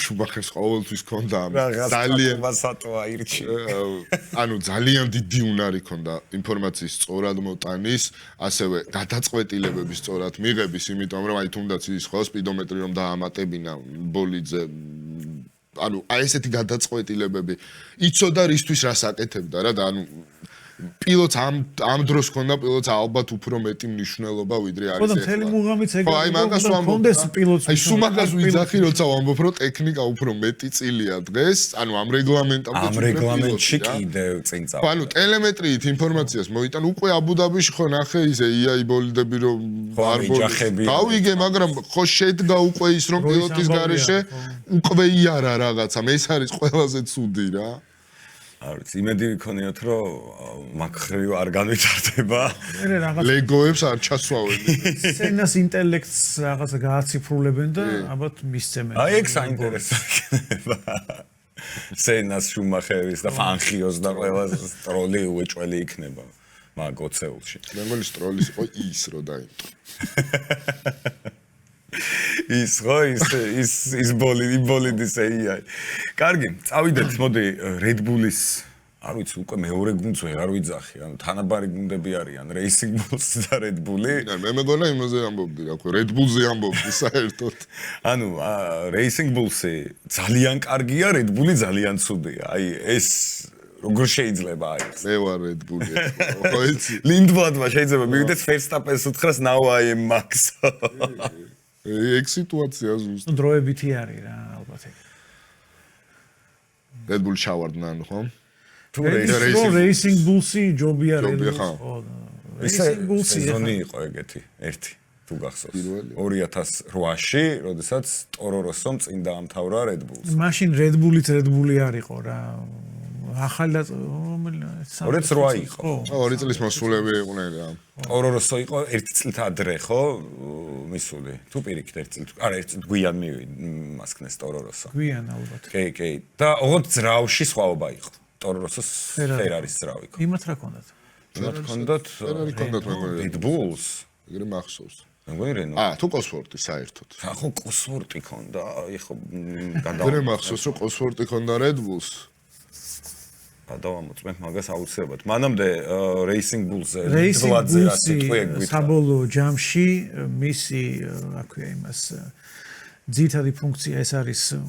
შუმახერს ყოველთვის ქონდა ძალიან მასატო აირჩი. ანუ ძალიან დიდი უნარი ქონდა ინფორმაციის სწორად მოტანის, ასევე გადაწყვეტილებების სწორად მიღების, იმიტომ რომ აი თუნდაც ის ხო სპიდომეტრი რომ დაამატებინა ბოლიდზე ანუ აი ესეთი გადაწყვეტილებები იცოდა რისთვის რას აკეთებდა რა და ანუ პილოტს ამ დროს ქონდა პილოტს ალბათ უფრო მეტი მნიშვნელობა ვიდრე არის ხო და მთელი მუღამიც ეგრე ხო აი მაგას ვამბობ პილოტს აი სუმაგას ვიძახი როცა ვამბობ რომ ტექნიკა უფრო მეტი წილია დღეს ანუ ამ რეგლამენტში კიდევ წინ წავა ხო ანუ ტელემეტრიით ინფორმაციას მოიტან უკვე აბუდაბიში ხო ნახე ის AI ბოლიდები რომ არ გავიგე მაგრამ ხო შედგა უკვე ის რომ პილოტის გარეშე უკვე იარა რაღაცა ეს არის ყველაზე ცუდი რა არის იმედი ვიქონიოთ რომ მაგხრივ არ განვითარდება მე რაღაც ლეგოებს არ ჩასვავენ სცენას ინტელექტს რაღაცა გააციფრულებენ და ალბათ მისცემენ აი ეგ საინტერესო იქნება სცენას შუმახერის და ფანხიოს და ყველა სტროლი უეჭველი იქნება მაგ 20-ში მე მგონი სტროლის იყო ის რო დაინტო ის ხო ის ბოლიდის AI. კარგი, წავიდეთ, მოდი Red Bull-ის, არ ვიცი, უკვე მეორე გუნდს ვერ ვიძახი, ანუ თანაბარი გუნდები არიან Racing Bulls და Red Bull-ი. მე მეგონა იმაზე ამბობდი, რა ქვია, Red Bull-ზე ამბობდი საერთოდ. ანუ Racing Bulls-ი ძალიან კარგია, Red Bull-ი ძალიან ცუდია. აი ეს როგორ შეიძლება არის? მე ვარ Red Bull-ი. ხო იცი? ლინდბლადმა შეიძლება მივიდეს Verstappen-ს უთხრას now I am Max. ეგ სიტუაცია ზუსტ. ნუ დროებითი არის რა ალბათ ეგ. Red Bull ჩავარდნან ხო? თუ Racing Bulls-ი ჯობია Red ჯობია, Bulls. ხა. ხო. ისე Racing Bulls-ი სეზონი იყო ეგეთი, ერთი. თუ გახსოვს. პირველი. 2008-ში, როდესაც Toro Rosso-მ წინ დაამთავრა Red Bulls. მაშინ Red Bull-ით Red Bull-ი არისო რა. ახალად რომელიც 2008 იყო. ხო, 2 წლის მოსულები იყვნენ რა. Toro Rosso იყო 1 წლით ადრე, ხო? მისული. თუ პირიქით 1 წლით, არა 1 წლით გვიან მასკნეს Toro Rosso. გვიან ალბათ. კი. და ოღონდ ძრავში სხვაობა იყო. Toro Rosso-ს Ferrari-ს ძრავი იყო. იმათ რა ქონდათ? მათ ჰქონდათ Ferrari ჰქონდათ მეგონი. Red Bulls. ეგრე მახსოვს. მეგონი Renault. თუ Cosworth-ი საერთოდ. ხო, Cosworth-ი ქონდა, ხო ეგრე გადავა. მახსოვს რომ Cosworth-ი ქონდა Red Bulls. გადავამოწმეთ მაგას აუცილებლად. მანამდე Racing Bulls-ზე Racing ბლადზე რა Bulls-ი სიტყვი ეგ საბოლოო ჯამში მისი რა ქვია იმას ძირითადი ფუნქცია ეს არის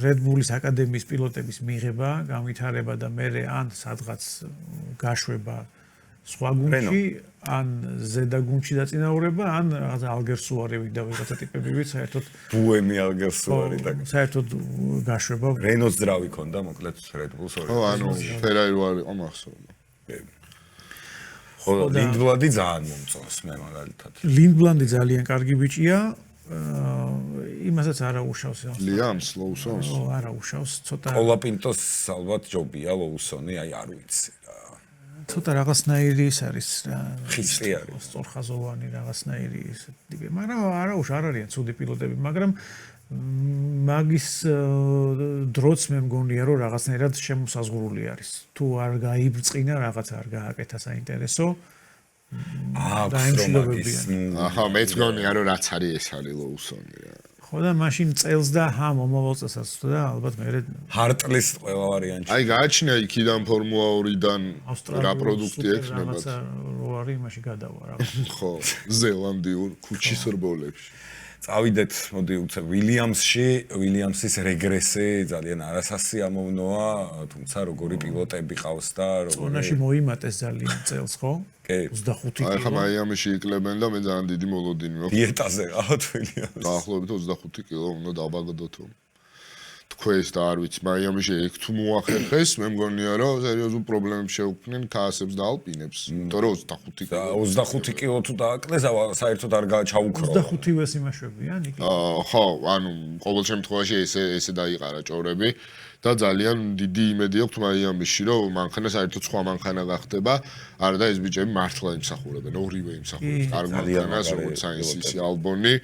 Red Bull-ის აკადემიის პილოტების მიღება, განვითარება და მერე ან სადღაც გაშვება სხვა გუნდში, ან ზედა გუნდში დაწინაურება, ან რაღაცა ალგერსუარევი და ვიღაცა ტიპებივით საერთოდ ბუემი ალგერსუარი და საერთოდ გაშვება. Renault-ს ძრავი ქონდა, მოკლედ Red Bulls ორი. ხო, ანუ Ferrari ვარ იყო მახსოვს. ხო, ლინდბლადი ძალიან მომწონს მე მაგალითად. ლინდბლანდი ძალიან კარგი ბიჭია. იმასაც არ აუშავს. Liam Lawson-ს. არ აუშავს, ცოტა Colapinto-ს ალბათ ჯობია Lawson-ი, აი არ ვიცი რა. ცოტა რაღაცნაირი ის არის რა. ხისტი არის. სწორხაზოვანი რაღაცნაირი ის ტიპი. მაგრამ არ არიან ცუდი პილოტები, მაგრამ მაგის დროც მე მგონია რომ რაღაცნაირად შემოსაზღვრული არის. თუ არ გაიბრწყინა რაღაც არ გააკეთა საინტერესო ახლა მეც გონია რომ რაც არის ეს არის Lawson-ი რა. ხო და მაშინ წელს და მომავალ წელსაც და ალბათ მე Hartleys ყველა ვარიანტი. აი გააჩნია იქიდან Formula 2-დან რა პროდუქტი ექნებათ. რო არის იმაში გადავა რა. ხო, ზელანდიურ ქუჩის რბოლებში. წავიდეთ, მოდი უცებ Williams-ის რეგრესი ძალიან არასასი ამოვნოა, თუმცა როგორი პილოტები ყავს და წონაში მოიმატეს ძალიან წელს, ხო? კი. 25 აი ხა მაიამიში ikleben და მე ძალიან დიდი მოლოდინი მაქვს. დიეტაზე ყავთ Williams. დაახლოებით 25 კილო უნდა დავაგდოთო. თქვენს და არ ვიცი, მაიამიში ეგ თუ მოახერხეს, მე მგონია რომ სერიოზულ პრობლემებს შეუქმნენ ქაასებს და ალპინებს. იმიტომ რომ 25 კილო. 25 კილო თუ დააკლეს, საერთოდ არ ჩაუქრო. 25-ს იმაშვებიან იქ. ხო, ანუ ყოველ შემთხვევაში ესე დაიყარა ჭორები და ძალიან დიდი იმედი აქვს მაიამიში, რომ მანქანა საერთოდ სხვა მანქანა გახდება, არა და ეს ბიჭები მართლა იმსახურებენ, ორივე იმსახურებს. კარგ მანქანას, როგორც საინსისი ალბონი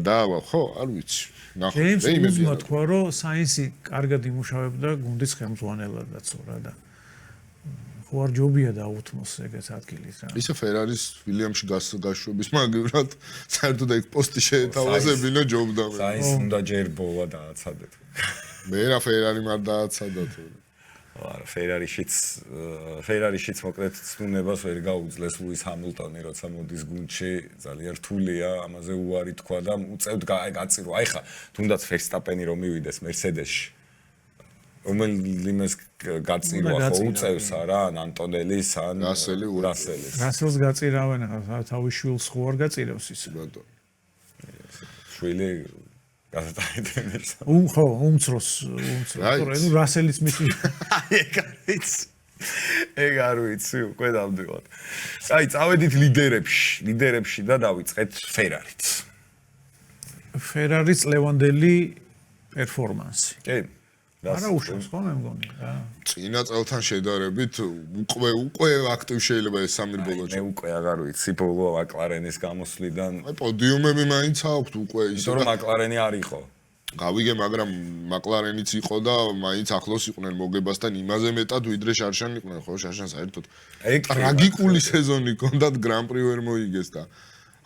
და ხო, არ ვიცი. ჯეიმს უზმა თქვა, რომ საინსი კარგად იმუშავებდა გუნდის ხელმძღვანელადაც რა და ხო არ ჯობია დაუთმოს ეგეც ადგილით რა. ისე Ferrari-ს Williams-ში გაშვების მაგივრად საერთოდ ეგ პოსტი შეეთავაზებინა ჯობდა მე. საინს უნდა ჯერ ბოლა დააცადეთ. მე რა Ferrari მარ დააცადა თუ. არა, Ferrari-შიც მოკლედ ცნუნებას ვერ გაუძლეს Lewis Hamilton-ი, როცა მოდის გუნდში, ძალიან რთულია, ამაზე უარი თქვა და უწევთ გაწირო. აი ხა, თუნდაც Verstappen-ი რომ მივიდეს Mercedes-ში. რომელიმეს გაწირვა ხო უწევს არა, ან Antonelli-ს, ან Russell-ს. Russell-ს გაწირავენ, ხა თავის შვილს ხო არ გაწირავს ის ბატონო. შვილი გასატარებელს. ხო, უმცროს. ნუ Russell-იც მისი. ეგ არ ვიცი, უკვე დავდივართ. აი, წავედით ლიდერებში და დავიწყეთ Ferrari-ც. Ferrari-ს ლევანდელი პერფორმანსი. კი. არა უშავს ხო მე მგონი რა. წინა წელთან შედარებით უკვე აქტივ შეიძლება ეს სამი ბოლოჯი. მე უკვე აღარ ვიცი ბოლო McLaren-ის გამოსვლიდან. აი პოდიუმები მაინც აქვს უკვე ისე. იმიტომ რომ McLaren-ი არ იყო. გავიგე, მაგრამ McLaren-იც იყო და მაინც ახლოს იყვნენ მოგებასთან იმაზე მეტად ვიდრე შარშან იყვნენ, ხო, შარშან საერთოდ. ტრაგიკული სეზონი ჰქონდათ Grand Prix ვერ მოიგეს და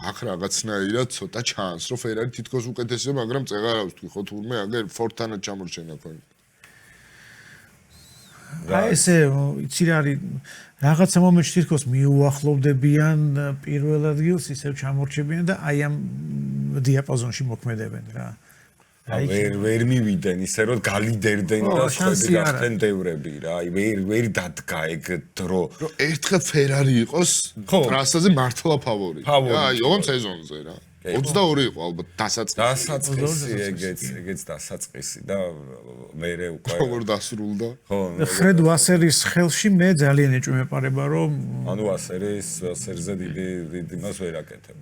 აქ რაღაცნაირად ცოტა ჩანს, რომ Ferrari თითქოს უკეთესია, მაგრამ წეღარ აქვს თქვი, ხო თურმე აგერ Ford-თანაც ჩამორჩენა თქვენ. აი ესე იცი რა არის რაღაცა მომენტში თითქოს მიუახლოვდებიან პირველ ადგილს, ისევ ჩამორჩებიან და აი ამ დიაპაზონში მოქმედებენ რა. ვერ მივიდნენ ისე რომ გალიდერდნენ და შანსი სხვები არ გახდნენ დევრები რა. აი ვერ დადგა ეგ დრო. რომ ერთხელ ფერარი იყოს ტრასაზე მართლა ფავორიტი. აი, ოღონ სეზონზე რა. 22 იყო ალბათ დასაწყისი ეგეც დასაწყისი და მერე უკვე როგორ დასრულდა. ხო, ფრედ ვასერის ხელში მე ძალიან ეჭვმეპარება რომ ანუ ვასერზე დიდი მას ვერ აკეთებ.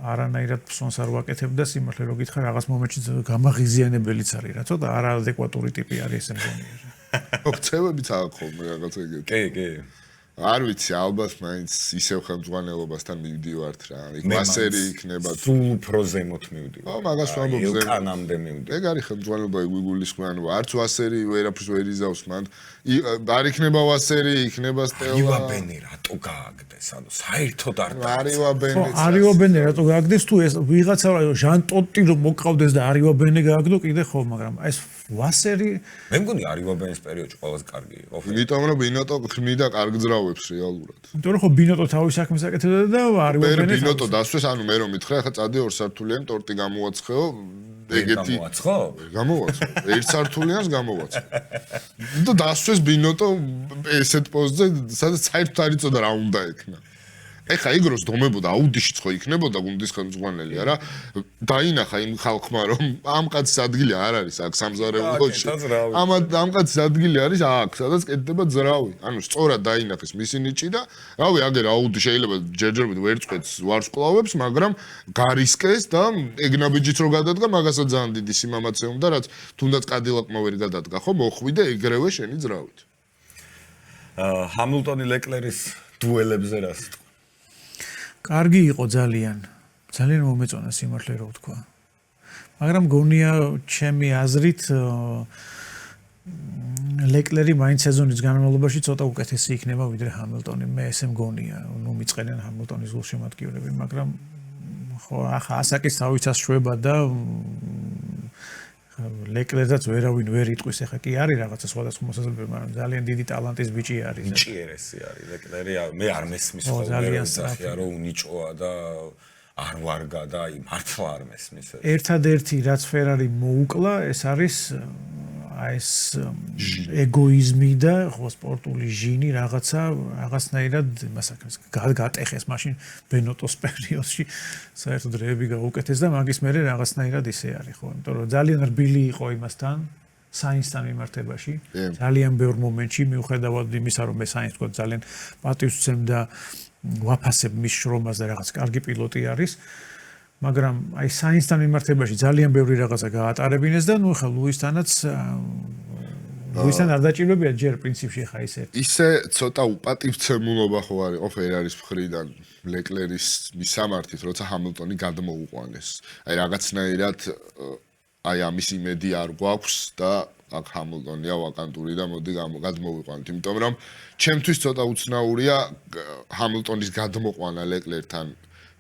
არანაირად ფსონს არ ვაკეთებ და სიმართლე რო გითხრა რაღაც მომენტში გამაღიზიანებელიც არის რა ცოტა არაადეკვატური ტიპი არის ეს მგონია. ოქცევებიც აქვს ხოლმე რაღაც ეგეთი. კი. არ ვიცი, ალბათ მაინც ისევ ხელმძღვანელობასთან მივდივართ რა. იქ ვასერი იქნება. სულ უფრო ზემოთ მივდივარ. ხო, მაგას ვამბობ ზემოთ. უკანამდე მივდივარ. ეგ არის ხელმძღვანელობა იგულისხმება, ანუ არც ვასერი ვერაფერს ვერ იზავს მან. არ იქნება ვასერი, იქნება სტელა. არივაბენი რატო გააგდეს? ანუ საერთოდ არ არივაბენი. არივაბენი რატო გააგდეს თუ ეს ვიღაცა ჟან ტოტი რომ მოკავდეს და არივაბენი გააგდო კიდე ხო, მაგრამ ეს ვასერი მე მგონი არივაბენის პერიოდში ყველაზე კარგი იყო. იმიტომ რომ ბინოტო ხრმიდა კარგ ძრავებს რეალურად. იმიტომ რომ ხო ბინოტო თავის საქმეს აკეთებდა და არივაბენი ბინოტო დასვეს, ანუ მე რომ მითხრა, ახლა წადი 2 სართულიანი ტორტი გამოვაცხეო. ეგეთი გამოვაცხო? გამოვაცხო. 1 სართულიანს გამოვაცხო. და დასვეს ბინოტო ესეთ პოზზე, სადაც საერთოდ არ იცოდა რა უნდა ექნა. ეხა იგროს დომებოდა აუდიშიც ხო იქნებოდა გუნდის ხელმძღვანელი არა დაინახა იმ ხალხმა რომ ამ კაცის ადგილი არ არის აქ სამზარეულოში ამ კაცის ადგილი არის აქ სადაც კეთდება ძრავი ანუ სწორად დაინახეს მისი ნიჭი და რავი აგერ აუდი შეიძლება ჯერჯერობით ვერ წყვეტს ვარსკვლავებს მაგრამ გარისკეს და ეგნაბიჯით რო გადადგა მაგასაც ძალიან დიდი სიმამაცე უნდა რაც თუნდაც კადილაკმა ვერ გადადგა ხო მოხვიდე ეგრევე შენი ძრავით ჰამილტონი ლეკლერის დუელებზე რას კარგი იყო ძალიან მომეწონა სიმართლე რო ვთქვა. მაგრამ გონია ჩემი აზრით ლეკლერი მაინც სეზონის განმავლობაში ცოტა უკეთესი იქნება ვიდრე ჰამილტონი. მე ესე მგონია, ნუ მიწყენენ ჰამილტონის გულშემატკივრები, მაგრამ ხო ახლა ასაკის თავისას შვება და ლეკლერსაც ვერავინ ვერ იტყვის, ახლა კი არის რაღაცა სხვადასხვა მოსაზრებები, მაგრამ ძალიან დიდი ტალანტის ბიჭი არის. ნიჭიერესი არის ლეკლერი, მე არ მესმის ხოლმე სახია რომ უნიჭოა და არ ვარგა და აი მართლა არ მესმის. ერთადერთი რაც ფერარი მოუკლა, ეს არის ეს ეგოიზმი და ხო სპორტული ჟინი რაღაცნაირად მასაკეს გატეხეს მაშინ ბენოტოს პერიოდში საერთოდ რეები გაუკეთეს და მაგის მერე რაღაცნაირად ისე არის ხო იმიტომ რომ ძალიან რბილი იყო იმასთან საინსთან მიმართებაში ძალიან ბევრ მომენტში მიუხედავად იმისა რომ მე საინს თქვა ძალიან პატივს ვცემ და ვაფასებ მის შრომას და რაღაც კარგი პილოტი არის მაგრამ აი საინსთან მიმართებაში ძალიან ბევრი რაღაცა გაატარებინეს და ნუ ხა ლუისთან არ დაჭირებია ჯერ პრინციპში ხა ისე ცოტა უპატივცემულობა ხო არის ფერარის მხრიდან ლეკლერის მისამართით როცა ჰამილტონი გადმოუყვანეს აი რაღაცნაირად აი ამის იმედი არ გვაქვს და აქ ჰამილტონია ვაკანტური და მოდი გადმოვიყვანოთ იმიტომ რომ ჩემთვის ცოტა უცნაურია ჰამილტონის გადმოყვანა ლეკლერთან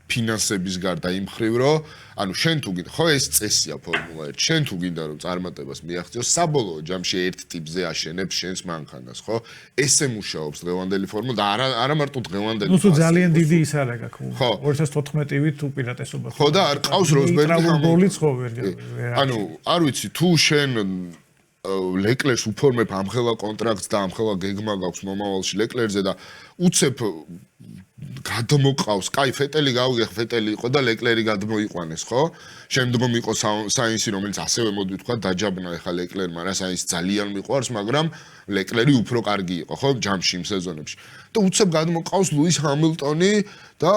ფინანსების გარდა იმ ხრივ რომ ანუ შენ თუ გინდა ხო ეს წესია ფორმულა 1 შენ თუ გინდა რომ წარმატებას მიაღწიო საბოლოო ჯამში ერთ ტიპზე აშენებს შენს მანქანას ხო ესე მუშაობს დღევანდელი ფორმულა და არა მარტო დღევანდელი ნუ ძალიან დიდი ის არა გაქვს 2014-ით უპირატესობა ხო და არ ყავს როსბერგი გოლიც ხო ვერ ანუ არ ვიცი თუ შენ ლეკლერს უფორმებ ამხელა კონტრაქტს და ამხელა გეგმა გაქვს მომავალში ლეკლერზე და უცებ გადმოყავს, კაი, ფეტელი გავიგე, ფეტელი იყო და ლეკლერი გადმოიყვანეს, ხო? შემდგომ იყო საინსი, რომელიც ასევე მოდი ვთქვა, დაჯაბნა ახლა ლეკლერმა, რა საინსი ძალიან მიყვარს, მაგრამ ლეკლერი უფრო კარგი იყო, ხო, ჯამში იმ სეზონებში. და უცებ გადმოყავს ლუის ჰამილტონი და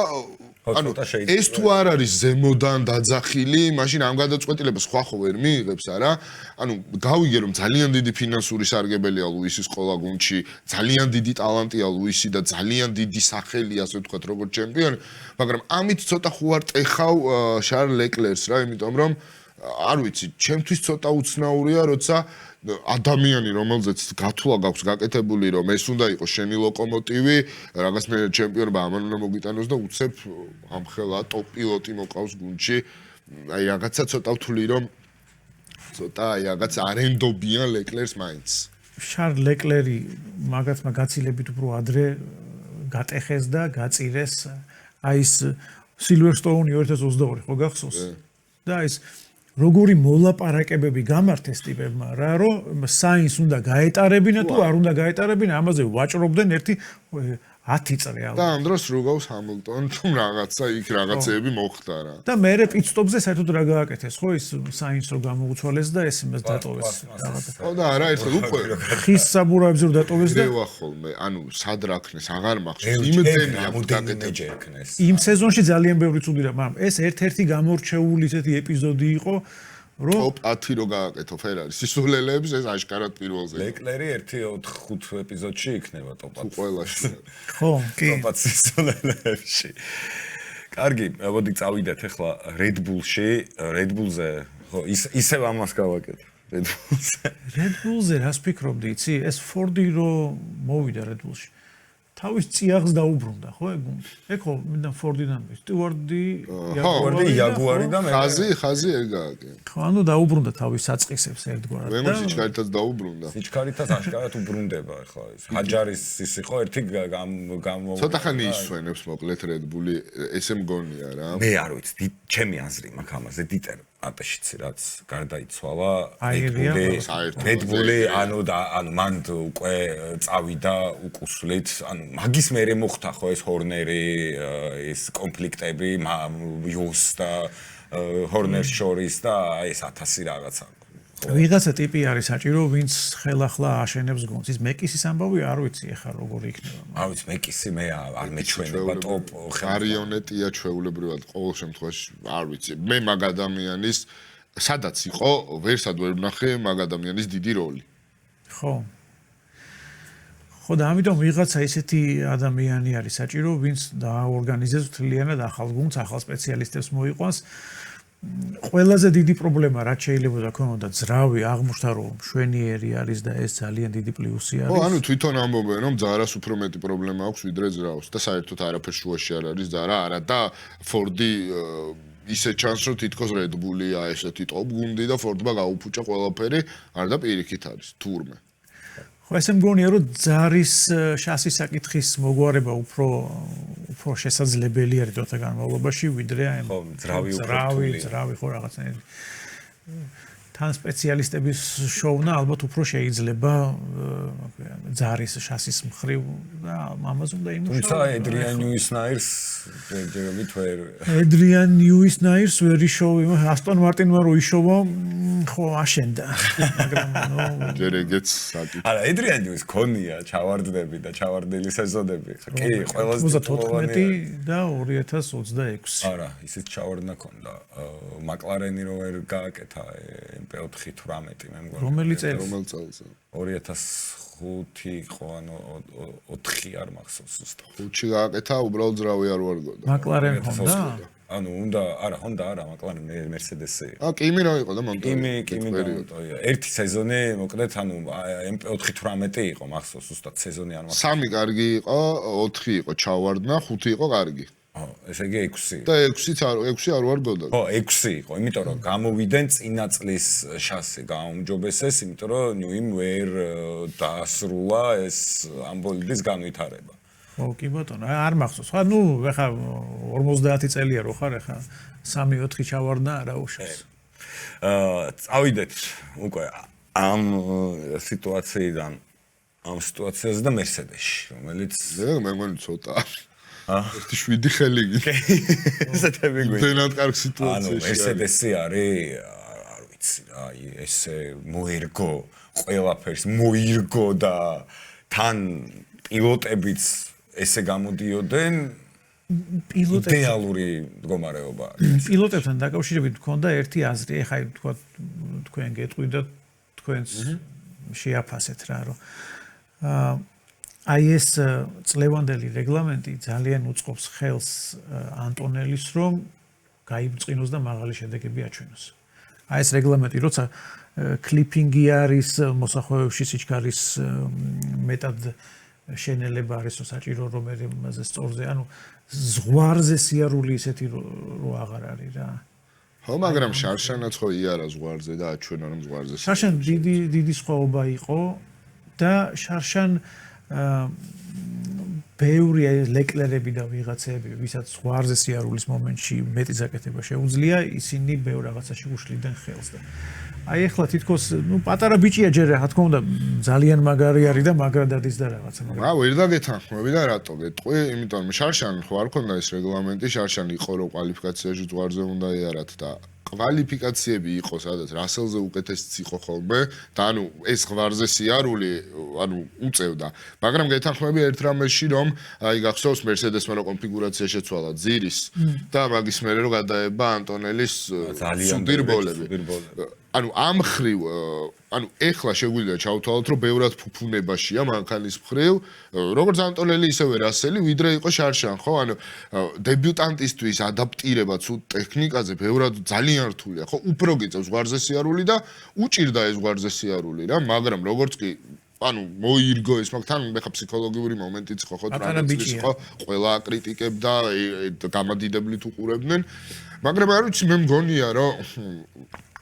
ანუ ეს თუ არ არის ზემოდან დაძახილი, მაშინ ამ გადაწყვეტილებას სხვა ხო ვერ მიიღებს, არა? ანუ გავიგე რომ ძალიან დიდი ფინანსური სარგებელია ლუისის ყოლა გუნდში, ძალიან დიდი ტალანტია ლუისი და ძალიან დიდი სახელი, ასე ვთქვათ, როგორც ჩემპიონი, მაგრამ ამით ცოტა ხუარ ტეხავ შარლ ლეკლერს რა, იმიტომ რომ არ ვიცი, ჩემთვის ცოტა უცნაურია, როცა ადამიანი რომელზეც გათვლა გაქვს გაკეთებული რომ ეს უნდა იყოს შენი ლოკომოტივი რაღაცნაირად ჩემპიონობა ამან უნდა მოგიტანოს და უცებ ამხელა ტოპ პილოტი მოყავს გუნდში აი რაღაცა ცოტა ვთვლი რომ ცოტა აი რაღაც არენდობიან ლეკლერს მაინც შარლ ლეკლერი მაგათმა გაცილებით უფრო ადრე გატეხეს და გაწირეს აი ეს სილვერსტოუნი 2022 ხო გახსოვს და ეს როგორი მოლაპარაკებები გამართეს ტიპებმა რა რომ საინს უნდა გაეტარებინა თუ არ უნდა გაეტარებინა ამაზე ვაჭრობდნენ ერთი 10 წელი და ამ დროს როგავს ჰამილტონი თუ რაღაცა იქ რაღაცეები მოხდა რა და მე პიტსტოპზე საერთოდ რა გააკეთეს ხო ის საინს რო გამოუცვალეს და ეს იმას დატოვეს რაღაცა ხო და არა ერთხელ უკვე ხის საბურავებზე რო დატოვეს და დევა ხოლმე ანუ სად რაქნეს აღარ მახსოვს იმდენი აქვს გაკეთებული ერქნეს იმ სეზონში ძალიან ბევრი ცუდი რა მაგრამ ეს ერთ-ერთი გამორჩეული ისეთი ეპიზოდი იყო რომ ტოპ 10 რო გააკეთო ფერარის სისულელეებს ეს აშკარად პირველზე ლეკლერი 1-4-5 ეპიზოდში იქნება ტოპ 10 ყველაში ხო კი ტოპ 10 სისულელეებში კარგი მოდი წავიდეთ ახლა Red Bull-ში Red Bull-ზე ხო ისევ ამას გავაკეთე Red Bull-ზე Red Bull-ზე რას ფიქრობდი იცი ეს Ford-ი რო მოვიდა Red Bull-ში თავის წიაღს დაუბრუნდა ხო ეგ ეგ ხო მინდა Ford-დან სტიუარტი იაგუარი და მე ხაზი ეგაა კი ხო ანუ დაუბრუნდა თავის საწყისებს ერთგვარად მე მოს სიჩქარითაც დაუბრუნდა სიჩქარითაც აშკარად უბრუნდება ახლა ეს ჰაჯარის ის იყო ერთი გამო ცოტა ხანი ისვენებს მოკლედ Red Bull-ი ესე მგონია რა მე არ ვიცი ჩემი აზრი მაქვს ამაზე დიტერ ატეშიცი რაც გარდაიცვალა Red Bull-ი ანუ მან უკვე წავიდა უკუსლით ანუ მაგის მერე მოხდა ხო ეს ჰორნერი ეს კონფლიქტები იუს და ჰორნერს შორის და ეს 1000 რაღაცა ვიღაცა ტიპი არის საჭირო ვინც ხელახლა აშენებს გონს ის მეკისის ამბავი არ ვიცი ახლა როგორი იქნება არ ვიცი მეკისი მე არ მეჩვენება ტოპ მარიონეტია ჩვეულებრივად ყოველ შემთხვევაში არ ვიცი მე მაგ ადამიანის სადაც იყო ვერსად ვერ ვნახე მაგ ადამიანის დიდი როლი ხო ხო და ამიტომ ვიღაცა ისეთი ადამიანი არის საჭირო ვინც დააორგანიზებს მთლიანად ახალ გუნდს ახალ სპეციალისტებს მოიყვანს ყველაზე დიდი პრობლემა რაც შეიძლება ქონოდა ძრავი აღმოჩნდა რომ მშვენიერი არის და ეს ძალიან დიდი პლუსი არის. ხო, ანუ თვითონ ამბობენ რომ ძარას უფრო მეტი პრობლემა აქვს ვიდრე ძრავს და საერთოდ არაფერ შუაში არ არის ძარა, არა და Ford-ი ისე ჩანს რომ თითქოს Red Bull-ია ესეთი ტოპ გუნდი და Ford-მა გაუფუჭა ყველაფერი, არ და პირიქით არის თურმე. ხო ესე მგონია რომ ძარის შასის საკითხის მოგვარება უფრო შესაძლებელი არის დროთა განმავლობაში ვიდრე აი ხო ძრავი ხო რაღაცნაირად თან სპეციალისტების შოვნა ალბათ უფრო შეიძლება ძარის შასის მხრივ და ამაზე უნდა იმუშაოს. თუმცა Adrian Newey-Snaers ჯერჯერობით ვერ Adrian Newey-Snaers ვერ იშოვა Aston Martin-მა რო იშოვა ხო აშენდა მაგრამ ნუ ჯერ ეგეც საკითხი. არა Adrian Newey-ს ქონია ჩავარდნები და ჩავარდნილი სეზონები. კი, ყველაზე 94 და 2026. არა, ისიც ჩავარდნა ქონდა. McLaren-ი რო ვერ გააკეთა MP4-18 მე მგონი. რომელი წელი? რომელ წელზე? 2005 იყო, ანუ 4 არ მახსოვს ზუსტად. 5-ში გააკეთა, უბრალოდ ძრავი არ ვარგოდა. McLaren Honda? ანუ უნდა, არა, Honda არა, McLaren Mercedes-ი. კიმი რა იყო და მონტო. კიმი და ერთი სეზონი, მოკლედ, ანუ MP4-18 იყო მახსოვს ზუსტად სეზონი არ მახსოვს. 3 კარგი იყო, 4 იყო ჩავარდნა, 5 იყო კარგი. ხო, ესე იგი 6. და 6 არ ვარგოდა. ხო, 6 იყო, იმიტომ რომ გამოვიდნენ წინა წლის შასი გაუმჯობესეს, იმიტომ რომ ნიუიმ ვერ დაასრულა ეს ამბოლიდის განვითარება. ხო, კი ბატონო, არ მახსოვს. ხა, ნუ, ეხა 50 წელია რო ხარ, ეხა 3-4 ჩავარდნა არა უშავს. წავიდეთ უკვე ამ სიტუაციიდან, ამ სიტუაციაზე და Mercedes-ში, რომელიც მე მგონი ცოტა ერთი 7 ხელი გიქე. ესეთები გვინდა. დენად კარგ სიტუაციაში. ანუ Mercedes-ი არის, არ ვიცი რა, ესე მოერგო ყველაფერს, მოირგო და თან პილოტებიც ესე გამოდიოდნენ იდეალური მდგომარეობა. პილოტებთან დაკავშირებით მქონდა ერთი აზრი, ეხა თქვა თქვენ გეტყვით და თქვენს შეაფასეთ რა, რომ აი ეს წლევანდელი რეგლამენტი ძალიან უწყობს ხელს ანტონელის რომ გაიბწყინოს და მაღალი შედეგები აჩვენოს. აი ეს რეგლამენტი როცა კლიპინგი არის მოსახვეებში სიჩქარის მეტად შენელება არის საჭირო რომ იმაზე სწორზე ანუ ზღვარზე სიარული ისეთი რო აღარ არის რა. ხო, მაგრამ შარშანაც ხო იარა ზღვარზე და აჩვენა რომ ზღვარზე. შარშან დიდი სხვაობა იყო და შარშან ბევრი ლეკლერები და ვიღაცები, ვისაც ზღვარზე სიარულის მომენტში მეტი ზაკეთება შეუძლია, ისინი ბევრ რაღაცაში უშლიდან ხელს და აი ახლა თითქოს პატარა ბიჭია ჯერ რა თქმა უნდა ძალიან მაგარი არის და მაგრა დადის და რაღაცა მაგრამ ვერ დაგეთანხმები და რატო გეტყვი? იმიტომ რომ შარშან ხო არ ქონდა ეს რეგლამენტი, შარშან იყო რომ კვალიფიკაციაში ზღვარზე უნდა იარათ და კვალიფიკაციები იყო სადაც რასელზე უკეთესიც იყო ხოლმე და ანუ ეს ზღვარზე სიარული ანუ უწევდა. მაგრამ გეთანხმები ერთ რამეში რომ აი გახსოვს Mercedes-მა რო კონფიგურაცია შეცვალა ძირის და მაგის მერე რო გადაება ანტონელის სუდირბოლები. ანუ ამ ხრივ ანუ ეხლა შეგვიძლია ჩავთვალოთ რომ ბევრად ფუფუნებაშია მანქანის მხრივ როგორც ანტონელი ისევე რასელი ვიდრე იყო შარშან ხო ანუ დებიუტანტისთვის ადაპტირება ცუდ ტექნიკაზე ბევრად ძალიან რთულია ხო უფრო გიწევს ზღვარზე სიარული და უჭირდა ეს ზღვარზე სიარული რა მაგრამ როგორც კი ანუ მოირგო ეს მაგ თან მე ხა ფსიქოლოგიური მომენტიც ხო ხო ტრანზიციის ხო ყველა აკრიტიკებდა გამადიდებლით უყურებდნენ მაგრამ არ ვიცი მე მგონია რომ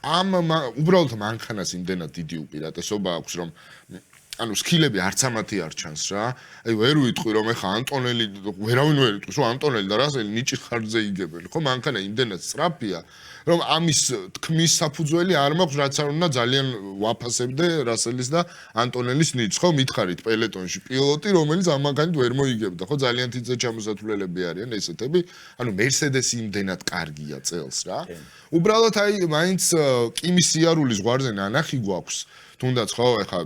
უბრალოდ მანქანას იმდენად დიდი უპირატესობა აქვს რომ ანუ სკილები არც ამათი არ ჩანს რა აი ვერ ვიტყვი რომ ეხა ანტონელი ვერავინ ვერ იტყვის რომ ანტონელი და რასელი ნიჭი ხარჯზე იგებენ ხო მანქანა იმდენად სწრაფია რომ ამის თქმის საფუძველი არ მაქვს რაც არ უნდა ძალიან ვაფასებდე რასელის და ანტონელის ნიჭს ხო მითხარით პელეტონში პილოტი რომელიც ამ მანქანით ვერ მოიგებდა ხო ძალიან თითზე ჩამოსათვლელები არიან ესეთები ანუ Mercedes-ი იმდენად კარგია წელს რა უბრალოდ აი მაინც კიმის სიარული ზღვარზე ნანახი გვაქვს თუნდაც ხო ეხა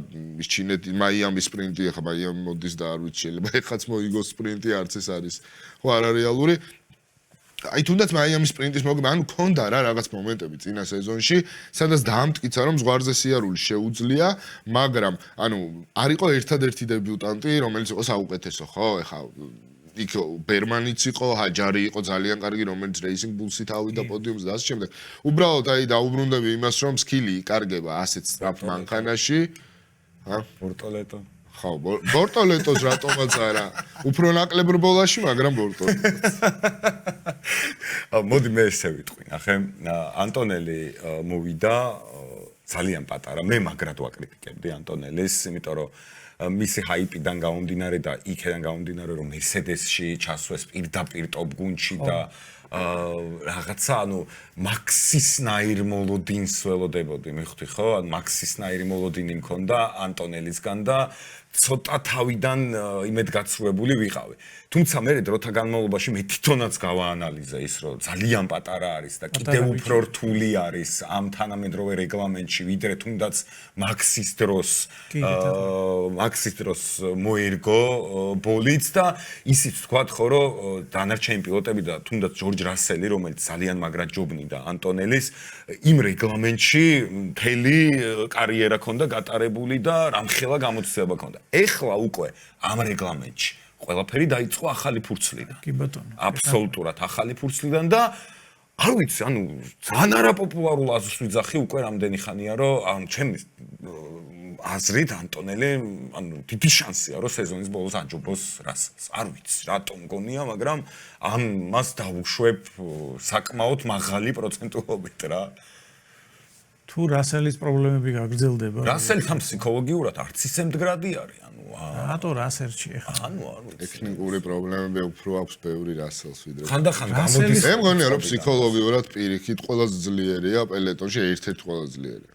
ის ჩინეთი მაიამი სპრინტი ეხა მაიამი მოდის და არ ვიცი შეიძლება ეხაც მოიგოს სპრინტი არც ეს არის ხო არარეალური აი თუნდაც მაიამის სპრინტის მოგება ანუ ქონდა რა რაღაც მომენტები წინა სეზონში სადაც დაამტკიცა რომ ზღვარზე სიარული შეუძლია მაგრამ ანუ არ იყო ერთადერთი დებიუტანტი რომელიც იყო საუკეთესო ხო ეხა იქ ბერმანიც იყო, ჰაჯარი იყო ძალიან კარგი, რომელიც Racing Bulls-ით ავიდა პოდიუმზე და ასე შემდეგ. უბრალოდ აი დაუბრუნდები იმას, რომ სკილი იკარგება ასეთ სწრაფ მანქანაში. ბორტოლეტო. ხო, ბორტოლეტოს რატომაც არა. უფრო ნაკლებ რბოლაში, მაგრამ ბორტოლეტოს. მოდი მე ესე ვიტყვი, ნახე, ანტონელი მოვიდა ძალიან პატარა. მე მაგრად ვაკრიტიკებდი ანტონელის, იმიტომ რომ მისი ჰაიპიდან გამომდინარე და იქიდან გამომდინარე რომ Mercedes-ში ჩასვეს პირდაპირ ტოპ გუნდში და რაღაცა ანუ მაქსისნაირ მოლოდინს ველოდებოდი მიხდი ხო ანუ მაქსისნაირი მოლოდინი მქონდა ანტონელისგან და ცოტა თავიდან იმედგაცრუებული ვიყავი თუმცა მე დროთა განმავლობაში მე თვითონაც გავაანალიზე ის რომ ძალიან პატარა არის და კიდევ უფრო რთული არის ამ თანამედროვე რეგლამენტში ვიდრე თუნდაც მაქსის დროს მოერგო ბოლიც და ისიც თქვათ ხო რომ დანარჩენი პილოტები და თუნდაც ჯორჯ რასელი რომელიც ძალიან მაგრად ჯობნიდა ანტონელის იმ რეგლამენტში მთელი კარიერა ქონდა გატარებული და რამხელა გამოცდილება ქონდა ეხლა უკვე ამ რეგლამენტში ყველაფერი დაიწყო ახალი ფურცლიდან. კი ბატონო. აბსოლუტურად ახალი ფურცლიდან და არ ვიცი, ანუ ძალიან არაპოპულარულ აზრს ვიძახი უკვე რამდენი ხანია, რომ ამ ჩემი აზრით ანტონელი, ანუ დიდი შანსია, რომ სეზონის ბოლოს აჯობოს რასელს. არ ვიცი, რატომ მგონია, მაგრამ ამას დავუშვებ საკმაოდ მაღალი პროცენტულობით რა. თუ რასელის პრობლემები გაგრძელდება. რასელი თან ფსიქოლოგიურად არც ისე მდგრადი არის, ანუ რატო რასერში ახლა? ანუ არ ვიცი. ტექნიკური პრობლემები უფრო აქვს ბევრი რასელს ვიდრე. ხანდახან გამოდის. მე მგონია რომ ფსიქოლოგიურად პირიქით ყველაზე ძლიერია პელეტონში ერთ-ერთი ყველაზე ძლიერია.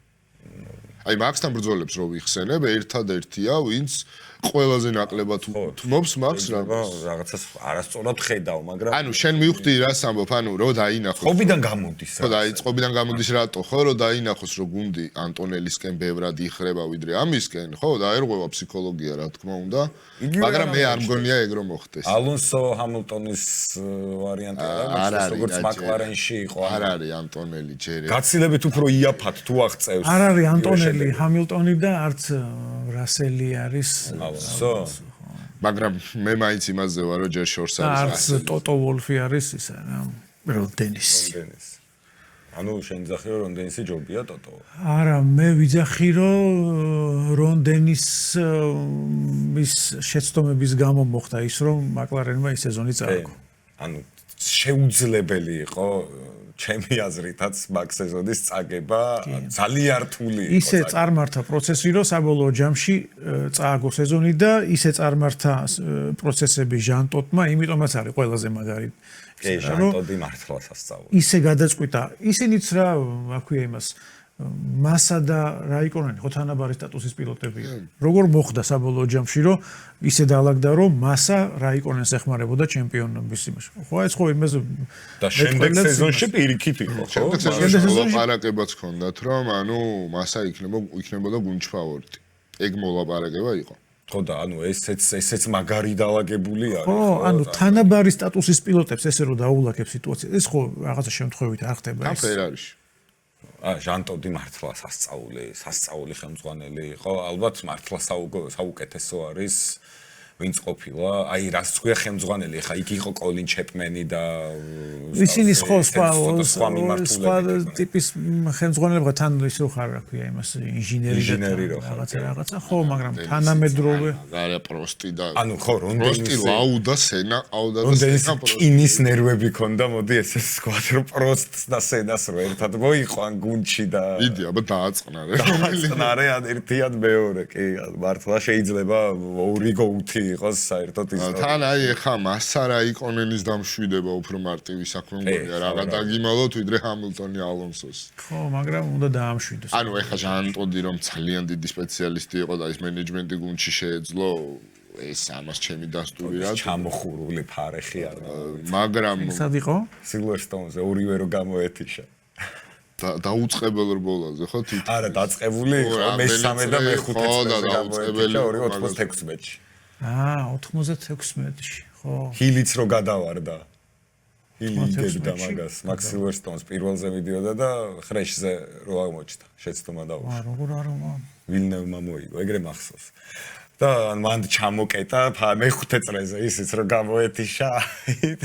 აი მაქსთან ბრძოლებს რო ვიხსენებ, ერთადერთია, ვინც ყველაზე ნაკლებად თმობს მაქს რაღაცას არასწორად ხედავ, მაგრამ ანუ შენ მივხვდი რას ამბობ, ანუ რო დაინახოს. ყობიდან გამოდის. ხო, დაიწყობიდან გამოდის რატო, ხო, რო დაინახოს, რომ გუნდი ანტონელისკენ ბევრად იხრება ვიდრე ამისკენ, ხო, დაერღვევა ფსიქოლოგია, რა თქმა უნდა. მაგრამ მე არ მგონია ეგ რომ მოხდეს. ალონსო ჰამილტონის ვარიანტი არა, როგორც მაკლარენში იყო. არ არის ანტონელი ჯერე. გაცილებით უფრო იაფად თუ აღწევს. არ არის ანტონელი, ჰამილტონი და არც რასელი არის. მაგრამ მე მაინც იმაზე ვარ რომ ჯერ შორს არის არც ტოტო ვოლფი არის ისა რა რონ დენისი ანუ შენ ძახი რომ რონ დენისი ჯობია ტოტო არა მე ვიძახი რომ რონ დენის ის შეცდომების გამო მოხდა ის რომ მაკლარენმა ის სეზონი წააგო ანუ შეუძლებელი იყო ჩემი აზრითაც მაგ სეზონის წაგება ძალიან რთული იყო. ისე წარმართა პროცესი, რომ საბოლოო ჯამში წააგო სეზონი და ისე წარმართა პროცესები ჟანტოტმა, იმიტომაც არის ყველაზე მაგარი. კი, ჟანტოდი მართლა სასწაული. ისე გადაწყვიტა, ისინიც რა აქვია იმას მასა და რაიკონენი ხო თანაბარი სტატუსის პილოტებია. როგორ მოხდა საბოლოო ჯამში, რომ ისე დაალაგდა, რომ მასა რაიკონენს ეხმარებოდა ჩემპიონობის იმაში. ხო, ეს ხო იმას და შემდეგ სეზონში პირიქით იყო, ხო? შემდეგ სეზონში ლაპარაკებაც ჰქონდათ, რომ ანუ მასა იქნებოდა გუნდში ფავორიტი. ეგ მოლაპარაკება იყო. ხო და ანუ ესეც მაგარი დაალაგებული არის. ხო, ანუ თანაბარი სტატუსის პილოტებს ესე რომ დაულაგებ სიტუაცია, ეს ხო რაღაცა შემთხვევით არ ხდება და ეს. ფერარიში. ჟანტოდი მართლა სასწაული ხელმძღვანელი იყო. ალბათ მართლა საუკეთესო არის ვინც ყოფილა. აი რაც თქვია ხელმძღვანელი, ხა იქ იყო კოლინ ჩეპმენი და ისინი სხვა მიმართულებით. ტიპის ხელმძღვანელებია თან ის რო ხარ რა ქვია იმას ინჟინერი რო ხარ. რაღაცა ხო, მაგრამ თანამედროვე არა პროსტი და ანუ ხო პროსტი ლაუდა სენა ყავდა და რონდენის სენა კინის ნერვები ქონდა, მოდი ესე სკვად რო პროსტს და სენას რო ერთად მოიყვან გუნდში და იდი აბა დააწყნარე. დააწყნარე ერთიან მეორე, კი, მართლა შეიძლება ორი გოუთი იყოს საერთოდ ისტორია. თან აი ეხა მასა რაიკონენის დამშვიდება უფრო მარტივი საქმე მგონია რაღა დაგიმალოთ ვიდრე ჰამილტონი ალონსოს. ხო, მაგრამ უნდა დაამშვიდოს. ანუ ეხა ჟანტოდი რომ ძალიან დიდი სპეციალისტი იყო და ის მენეჯმენტი გუნდში შეეძლო ეს ამას ჩემი დასტური რა ჩამოხურული ფარეხი არ მაგრამ სად იყო? Silverstone-ზე ორივე რო გამოეთიშა. დაუწყებელ რბოლაზე ხო თვით არა დაწყებული იყო მესამე და მეხუთე წელს 2016-ში. 96-ში, ხო. ჰილიც რო გადავარდა. ჰილი იგებდა მაგას, Max Silverstone-ს პირველზე მიდიოდა და ხრეშზე რო აღმოჩნდა, შეცდომა დაუშვა. როგორ არა? ვილნევმა მოიგო, ეგრე მახსოვს. და მან ჩამოკეტა მეხუთე წრეზე ისიც რომ გამოეთიშა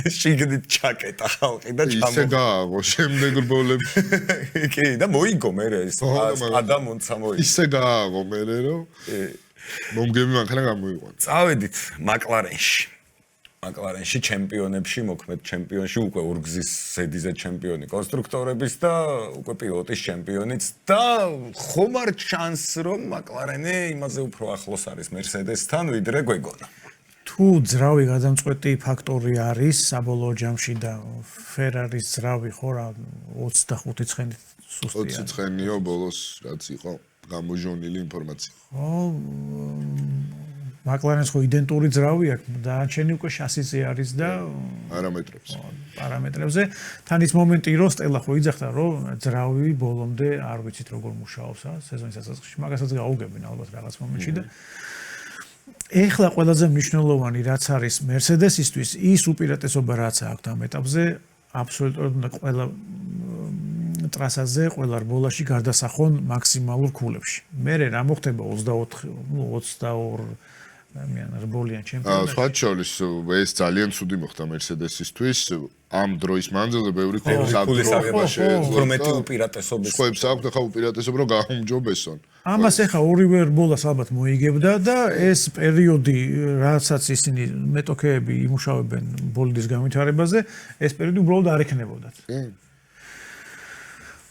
შიგნით ჩაკეტა ხალხი და ისე გააღო შემდეგ რბოლებში კი და მოიგო მე ეს ადამონცა მოიგო ისე გააღო მე რომ მომგები მანქანა გამოიყვანა წავედით მაკლარენში ჩემპიონებში მოქმედ ჩემპიონში უკვე ორგზის ზედიზე ჩემპიონი კონსტრუქტორების და უკვე პილოტის ჩემპიონიც და ხომ არ ჩანს რომ მაკლარენი იმაზე უფრო ახლოს არის მერსედესთან ვიდრე გვეგონა თუ ძრავი გადამწყვეტი ფაქტორი არის საბოლოო ჯამში და ფერარის ძრავი ხო რა 25 ცხენით სუსტია 20 ცხენიო ბოლოს რაც იყო გამოჟონილი ინფორმაცია ხო მაკლარენს ხო იდენტური ძრავი აქვს დაანჩენი უკვე შასიზე არის და პარამეტრებზე თან ის მომენტი რომ სტელა ხო იძახდა რომ ძრავი ბოლომდე არ ვიცით როგორ მუშაობს სეზონის დასაწყისში მაგასაც გაუგებენ ალბათ რაღაც მომენტში და ეხლა ყველაზე მნიშვნელოვანი რაც არის მერსედესისთვის ის უპირატესობა რაც აქვს ამ ეტაპზე აბსოლუტურად ყველა ტრასაზე ყველა რბოლაში გარდასახონ მაქსიმალურ ქულებში მე რა მოხდება 22 რბოლიან ჩემპიონატში. სხვა შორის ეს ძალიან ცუდი მოხდა მერსედესისთვის. ამ დროის მანძილზე ბევრი ქულის აღება შეეძლო. მეტი უპირატესობის. სხვაებს აქვს ახლა უპირატესობა რომ გაუმჯობესონ. ამას ახლა ორივე რბოლას ალბათ მოიგებდა და ეს პერიოდი, რასაც ისინი მეტოქეები იმუშავებენ ბოლდის განვითარებაზე, ეს პერიოდი უბრალოდ არ ექნებოდათ.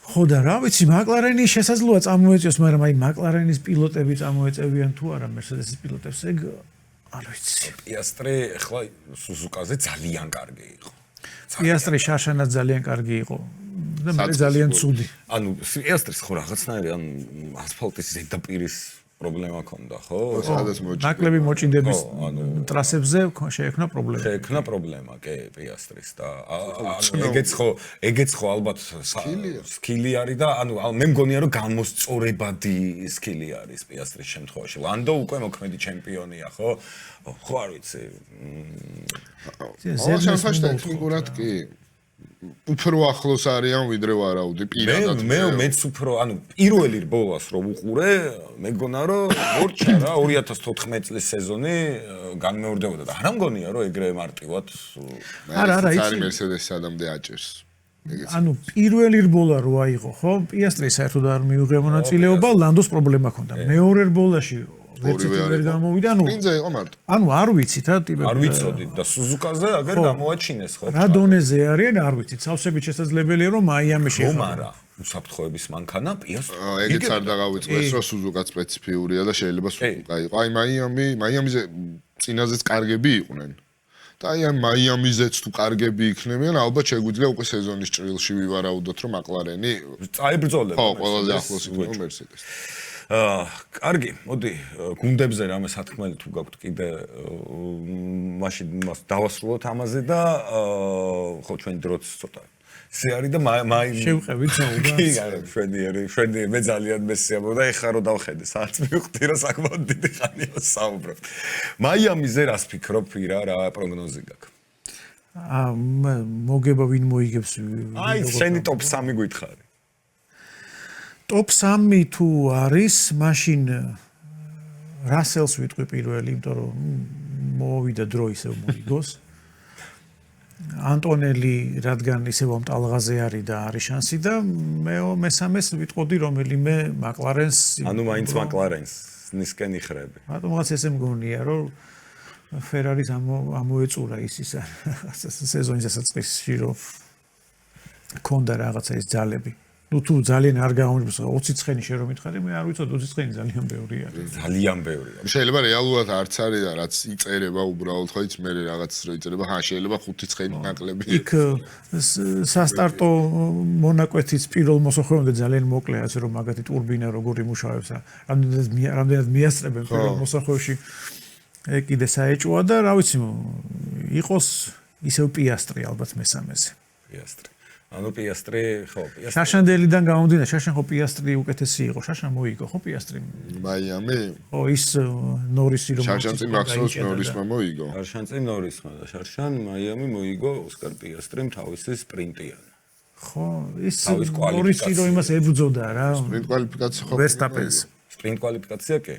ხო და რა ვიცი, მაკლარენი შესაძლოა წამოეწიოს, მაგრამ აი მაკლარენის პილოტები წამოეწევიან თუ არა მერსედესის პილოტებს, ეგ არ ვიცი. პიასტრი ახლა სუზუკაზე ძალიან კარგი იყო. პიასტრი შაშანაც ძალიან კარგი იყო და მე ძალიან ცუდი. ანუ პიასტრის ხო რაღაცნაირი ან ასფალტის ზედაპირის პრობლემა ქონდა, ხო? ნაკლები მოჭიდების ტრასებზე შეექმნა პრობლემა. შეექმნა პრობლემა, კი, პიასტრის და ეგეც ხო ალბათ სკილი არის და ანუ მე მგონია რომ გამოსწორებადი სკილი არის პიასტრის შემთხვევაში. ლანდო უკვე მოქმედი ჩემპიონია, ხო? ხო არ ვიცი. ზერმას ტექნიკურად კი უფრო ახლოს არიან ვიდრე ვარაუდი პირადად მეც უფრო ანუ პირველი რბოლას რომ უყურე მეგონა რომ მორჩა რა 2014 წლის სეზონი განმეორდებოდა და არა მგონია რომ ეგრე მარტივად არა იცი მერსედესი ადამიანამდე აჭერს ანუ პირველი რბოლა რო აიღო ხო პიასტრი საერთოდ არ მიუღია მონაწილეობა ლანდოს პრობლემა ჰქონდა მეორე რბოლაში ვერცერთი ვერ გამოვიდა, ნუ სპრინტზე იყო მარტო. ანუ არ ვიცით რა ტიპები. არ ვიცოდით და სუზუკაზე აგერ გამოაჩინეს ხო? რა დონეზე არიან, არ ვიცით. სავსებით შესაძლებელია რომ მაიამი შეეხება. არა, უსაფრთხოების მანქანა პიასტრი. ეგეც არ დაგავიწყდეს, რომ სუზუკა სპეციფიურია და შეიძლება სუზუკა იყო. აი მაიამიზე წინაზეც კარგები იყვნენ. და აი მაიამიზეც თუ კარგები იქნებიან, ალბათ შეგვიძლია უკვე სეზონის ჭრილში ვივარაუდოთ, რომ მაკლარენი წაიბრძოლება. ხო, ყველაზე ახლოს იქნება მერსედესს. კარგი, მოდი, გუნდებზე რამე სათქმელი თუ გაქვთ კიდე მაშინ მას დავასრულოთ ამაზე და ხო ჩვენი დროც ცოტა სიარი და შევყევით საუბარს. კი, არა, შვენიერი, მე ძალიან მესიამო და ეხლა რომ დავხედე, საათს მივხვდი რომ საკმაოდ დიდი ხანია საუბრობ. მაიამიზე რას ფიქრობ, რა პროგნოზი გაქვს? მოგება ვინ მოიგებს? აი, შენი ტოპ 3 გითხარი. ტოპ 3 თუ არის, მაშინ რასელს ვიტყვი პირველი, იმიტომ რომ მოვიდა დრო ისევ მოიგოს. ანტონელი რადგან ისევ ამ ტალღაზე არის და არის შანსი და მესამეს ვიტყოდი რომელიმე მაკლარენს. ანუ მაინც მაკლარენს ნისკენ იხრები. რატომღაც ესე მგონია რომ ფერარის ამოეწურა ის სეზონის დასაწყისში რომ ქონდა რაღაცა ის ძალები. ნუ თუ ძალიან არ გამომიჯს 20 ცხენი შე რომ მითხარი მე არ ვიცოდი 20 ცხენი ძალიან ბევრია. ძალიან ბევრია. შეიძლება რეალურად არც არის და რაც იწერება უბრალოდ ხო იცი მე რაღაც რო იწერება ხა შეიძლება 5 ცხენი ნაკლები. იქ სასტარტო მონაკვეთის პირველ მოსახლეობამდე ძალიან მოკლე ასე რომ მაგათი ტურბინა როგორ იმუშავებს რამდენად მიასწრებენ პირველ მოსახლეობაში კიდე საეჭვოა და რა ვიცი იყოს ისევ პიასტრი ალბათ მესამეზე. პიასტრი. ანუ პიასტრი ხო პიასტრი შაშანდელიდან გამომდინარე შაშან ხო პიასტრი უკეთესი იყო შაშან მოიგო ხო პიასტრი მაიამი ო ის ნორისი რომ შაშანწი მაქსველს ნორისმა მოიგო შაშანწი ნორისმა და შაშან მაიამი მოიგო ოსკარ პიასტრიმ თავისი სპრინტიან ხო ის ნორისი რომ იმას ებრძოდა რა სპრინტ კვალიფიკაცია ხო ვერსტაპენს სპრინტ კვალიფიკაცია კი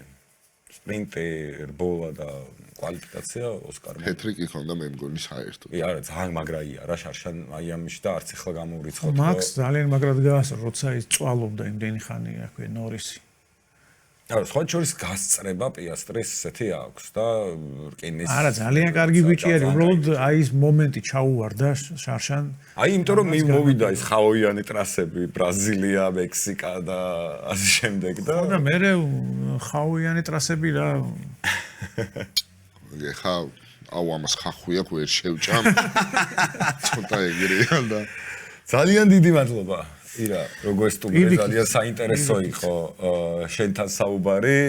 სპრინტი რბოლა და კვალიფიკაცია ოსკარმა. ჰეტრიკი ხონდა მე მგონი საერთოდ. კი, არა, ძალიან მაგრაია რა შარშან მაიამიში და არც ახლა გამოვრიცხოთ. მაქს ძალიან მაგრად გაასწრო, როცა ის წვალობდა იმდენი ხანი, რა ქვია, ნორისი. არა, სხვა შორის გასწრება პიასტრის ესეთი აქვს და რკინის. არა, ძალიან კარგი ბიჭი არის, უბრალოდ აი ეს მომენტი ჩაუვარდა შარშან. აი, იმიტომ რომ მოვიდა ის ხაოიანი ტრასები, ბრაზილია, მექსიკა და ასე შემდეგ და. ხო და მე ხაოიანი ტრასები რა. ხა აუ ამას ხახვია ვერ შევჭამ ცოტა ეგრეა და ძალიან დიდი მადლობა ირა როგორ სტუმრია ძალიან საინტერესო იყო შენთან საუბარი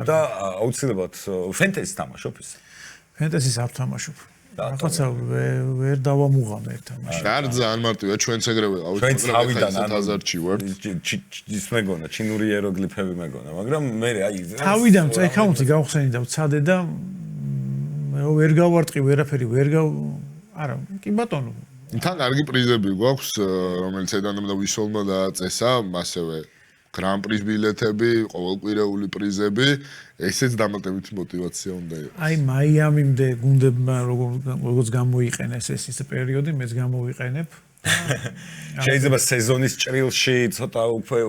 და აუცილებლად ფენტეზი თამაშობ ის ფენტეზის არ თამაშობ რაღაცა ვერ დავამუღამე თამაში არ ძალიან მარტივია ჩვენც ეგრე ვიყავით ჩვენ თავიდან აზარჩი ვართ ის მეგონა ჩინური იეროგლიფები მეგონა მაგრამ მე აი თავიდან ეკაუნტი გავხსენი და ვცადე და ვერ გავარტყი ვერაფერი ვერ არა კი ბატონო თან კარგი პრიზები გვაქვს რომელიც ედანამ და ვისოლმა დააწესა ასევე გრან პრის ბილეთები ყოველკვირეული პრიზები ესეც დამატებითი мотиваცია უნდა იყოს აი მაიამიმდე გუნდებმა როგორც გამოიყენეს ეს პერიოდი მეც გამოვიყენებ შეიძლება სეზონის ჭრილში ცოტა უკვე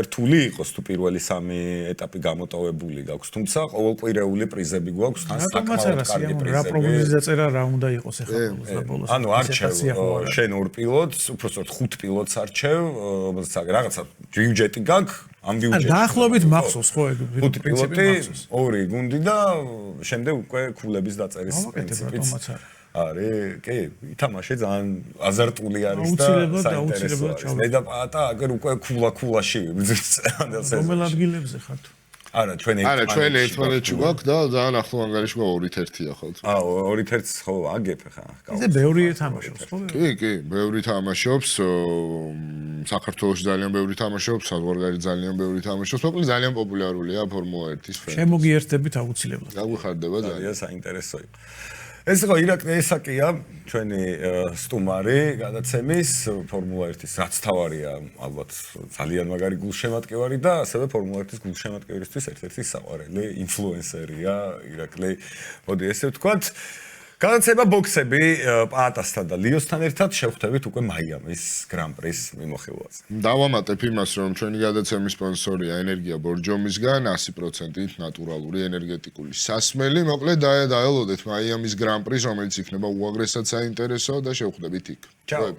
რთული იყოს თუ პირველი 3 ეტაპი გამოტოვებული გაქვს თუმცა ყოველკვირეული პრიზები გვაქვს თან საკმაოდ კარგი პრიზები რა პროგნოზი დაწერა რა უნდა იყოს ახლა ბოლოს ანუ არჩევ შენ 2 პილოტს უпростоოდ 5 პილოტს არჩევ რაღაცა ბიუჯეტი გაქვს ამ ბიუჯეტში დაახლოებით მახსოვს ხო ეგ 5 პილოტი 2 გუნდი და შემდეგ უკვე ქულების დაწერის პრინციპიც არის, კი, ითამაშე ძალიან აზარტული არის და საინტერესოა. მე და პატა აგერ უკვე ქულაში ვიბრძვით. რომელ ადგილებზე ხართ? არა, ჩვენ ერთმანეთში გვაქვს და ძალიან ახლო ანგარიში გვაქვს 2-1-ია ხო? 2-1-ს ხო აგებ ხა. ისე ბევრი თამაშობს ხო? კი, ბევრი თამაშობს. საქართველოში ძალიან ბევრი თამაშობს, საზღვარგარეთ ძალიან ბევრი თამაშობს. მოკლედ ძალიან პოპულარულია ფორმულა 1-ის ფერმი. შემოგიერთებით აუცილებლად. გაგვიხარდება ძალიან საინტერესო იყო. ეს იყო ირაკლი ესაკია ჩვენი სტუმარი გადაცემის ფორმულა 1-ის რაც თავარია ალბათ ძალიან მაგარი გულშემატკივარი და ასევე ფორმულა 1-ის გულშემატკივრისთვის ერთ-ერთი საყვარელი ინფლუენსერია ირაკლი მოდი ესე ვთქვათ განაცება ბოქსები პაატასთან და ლიოსთან ერთად შევხვდებით უკვე მაიამის გრან-პრის მიმოხილვაზე. დავამატებ იმას, რომ ჩვენი გადაცემის სპონსორია ენერგია ბორჯომისგან 100% ნატურალური ენერგეტიკული სასმელი. მოკლედ დაელოდეთ მაიამის გრან-პრის, რომელიც იქნება უაღრესად საინტერესო და შევხვდებით იქ. Ciao.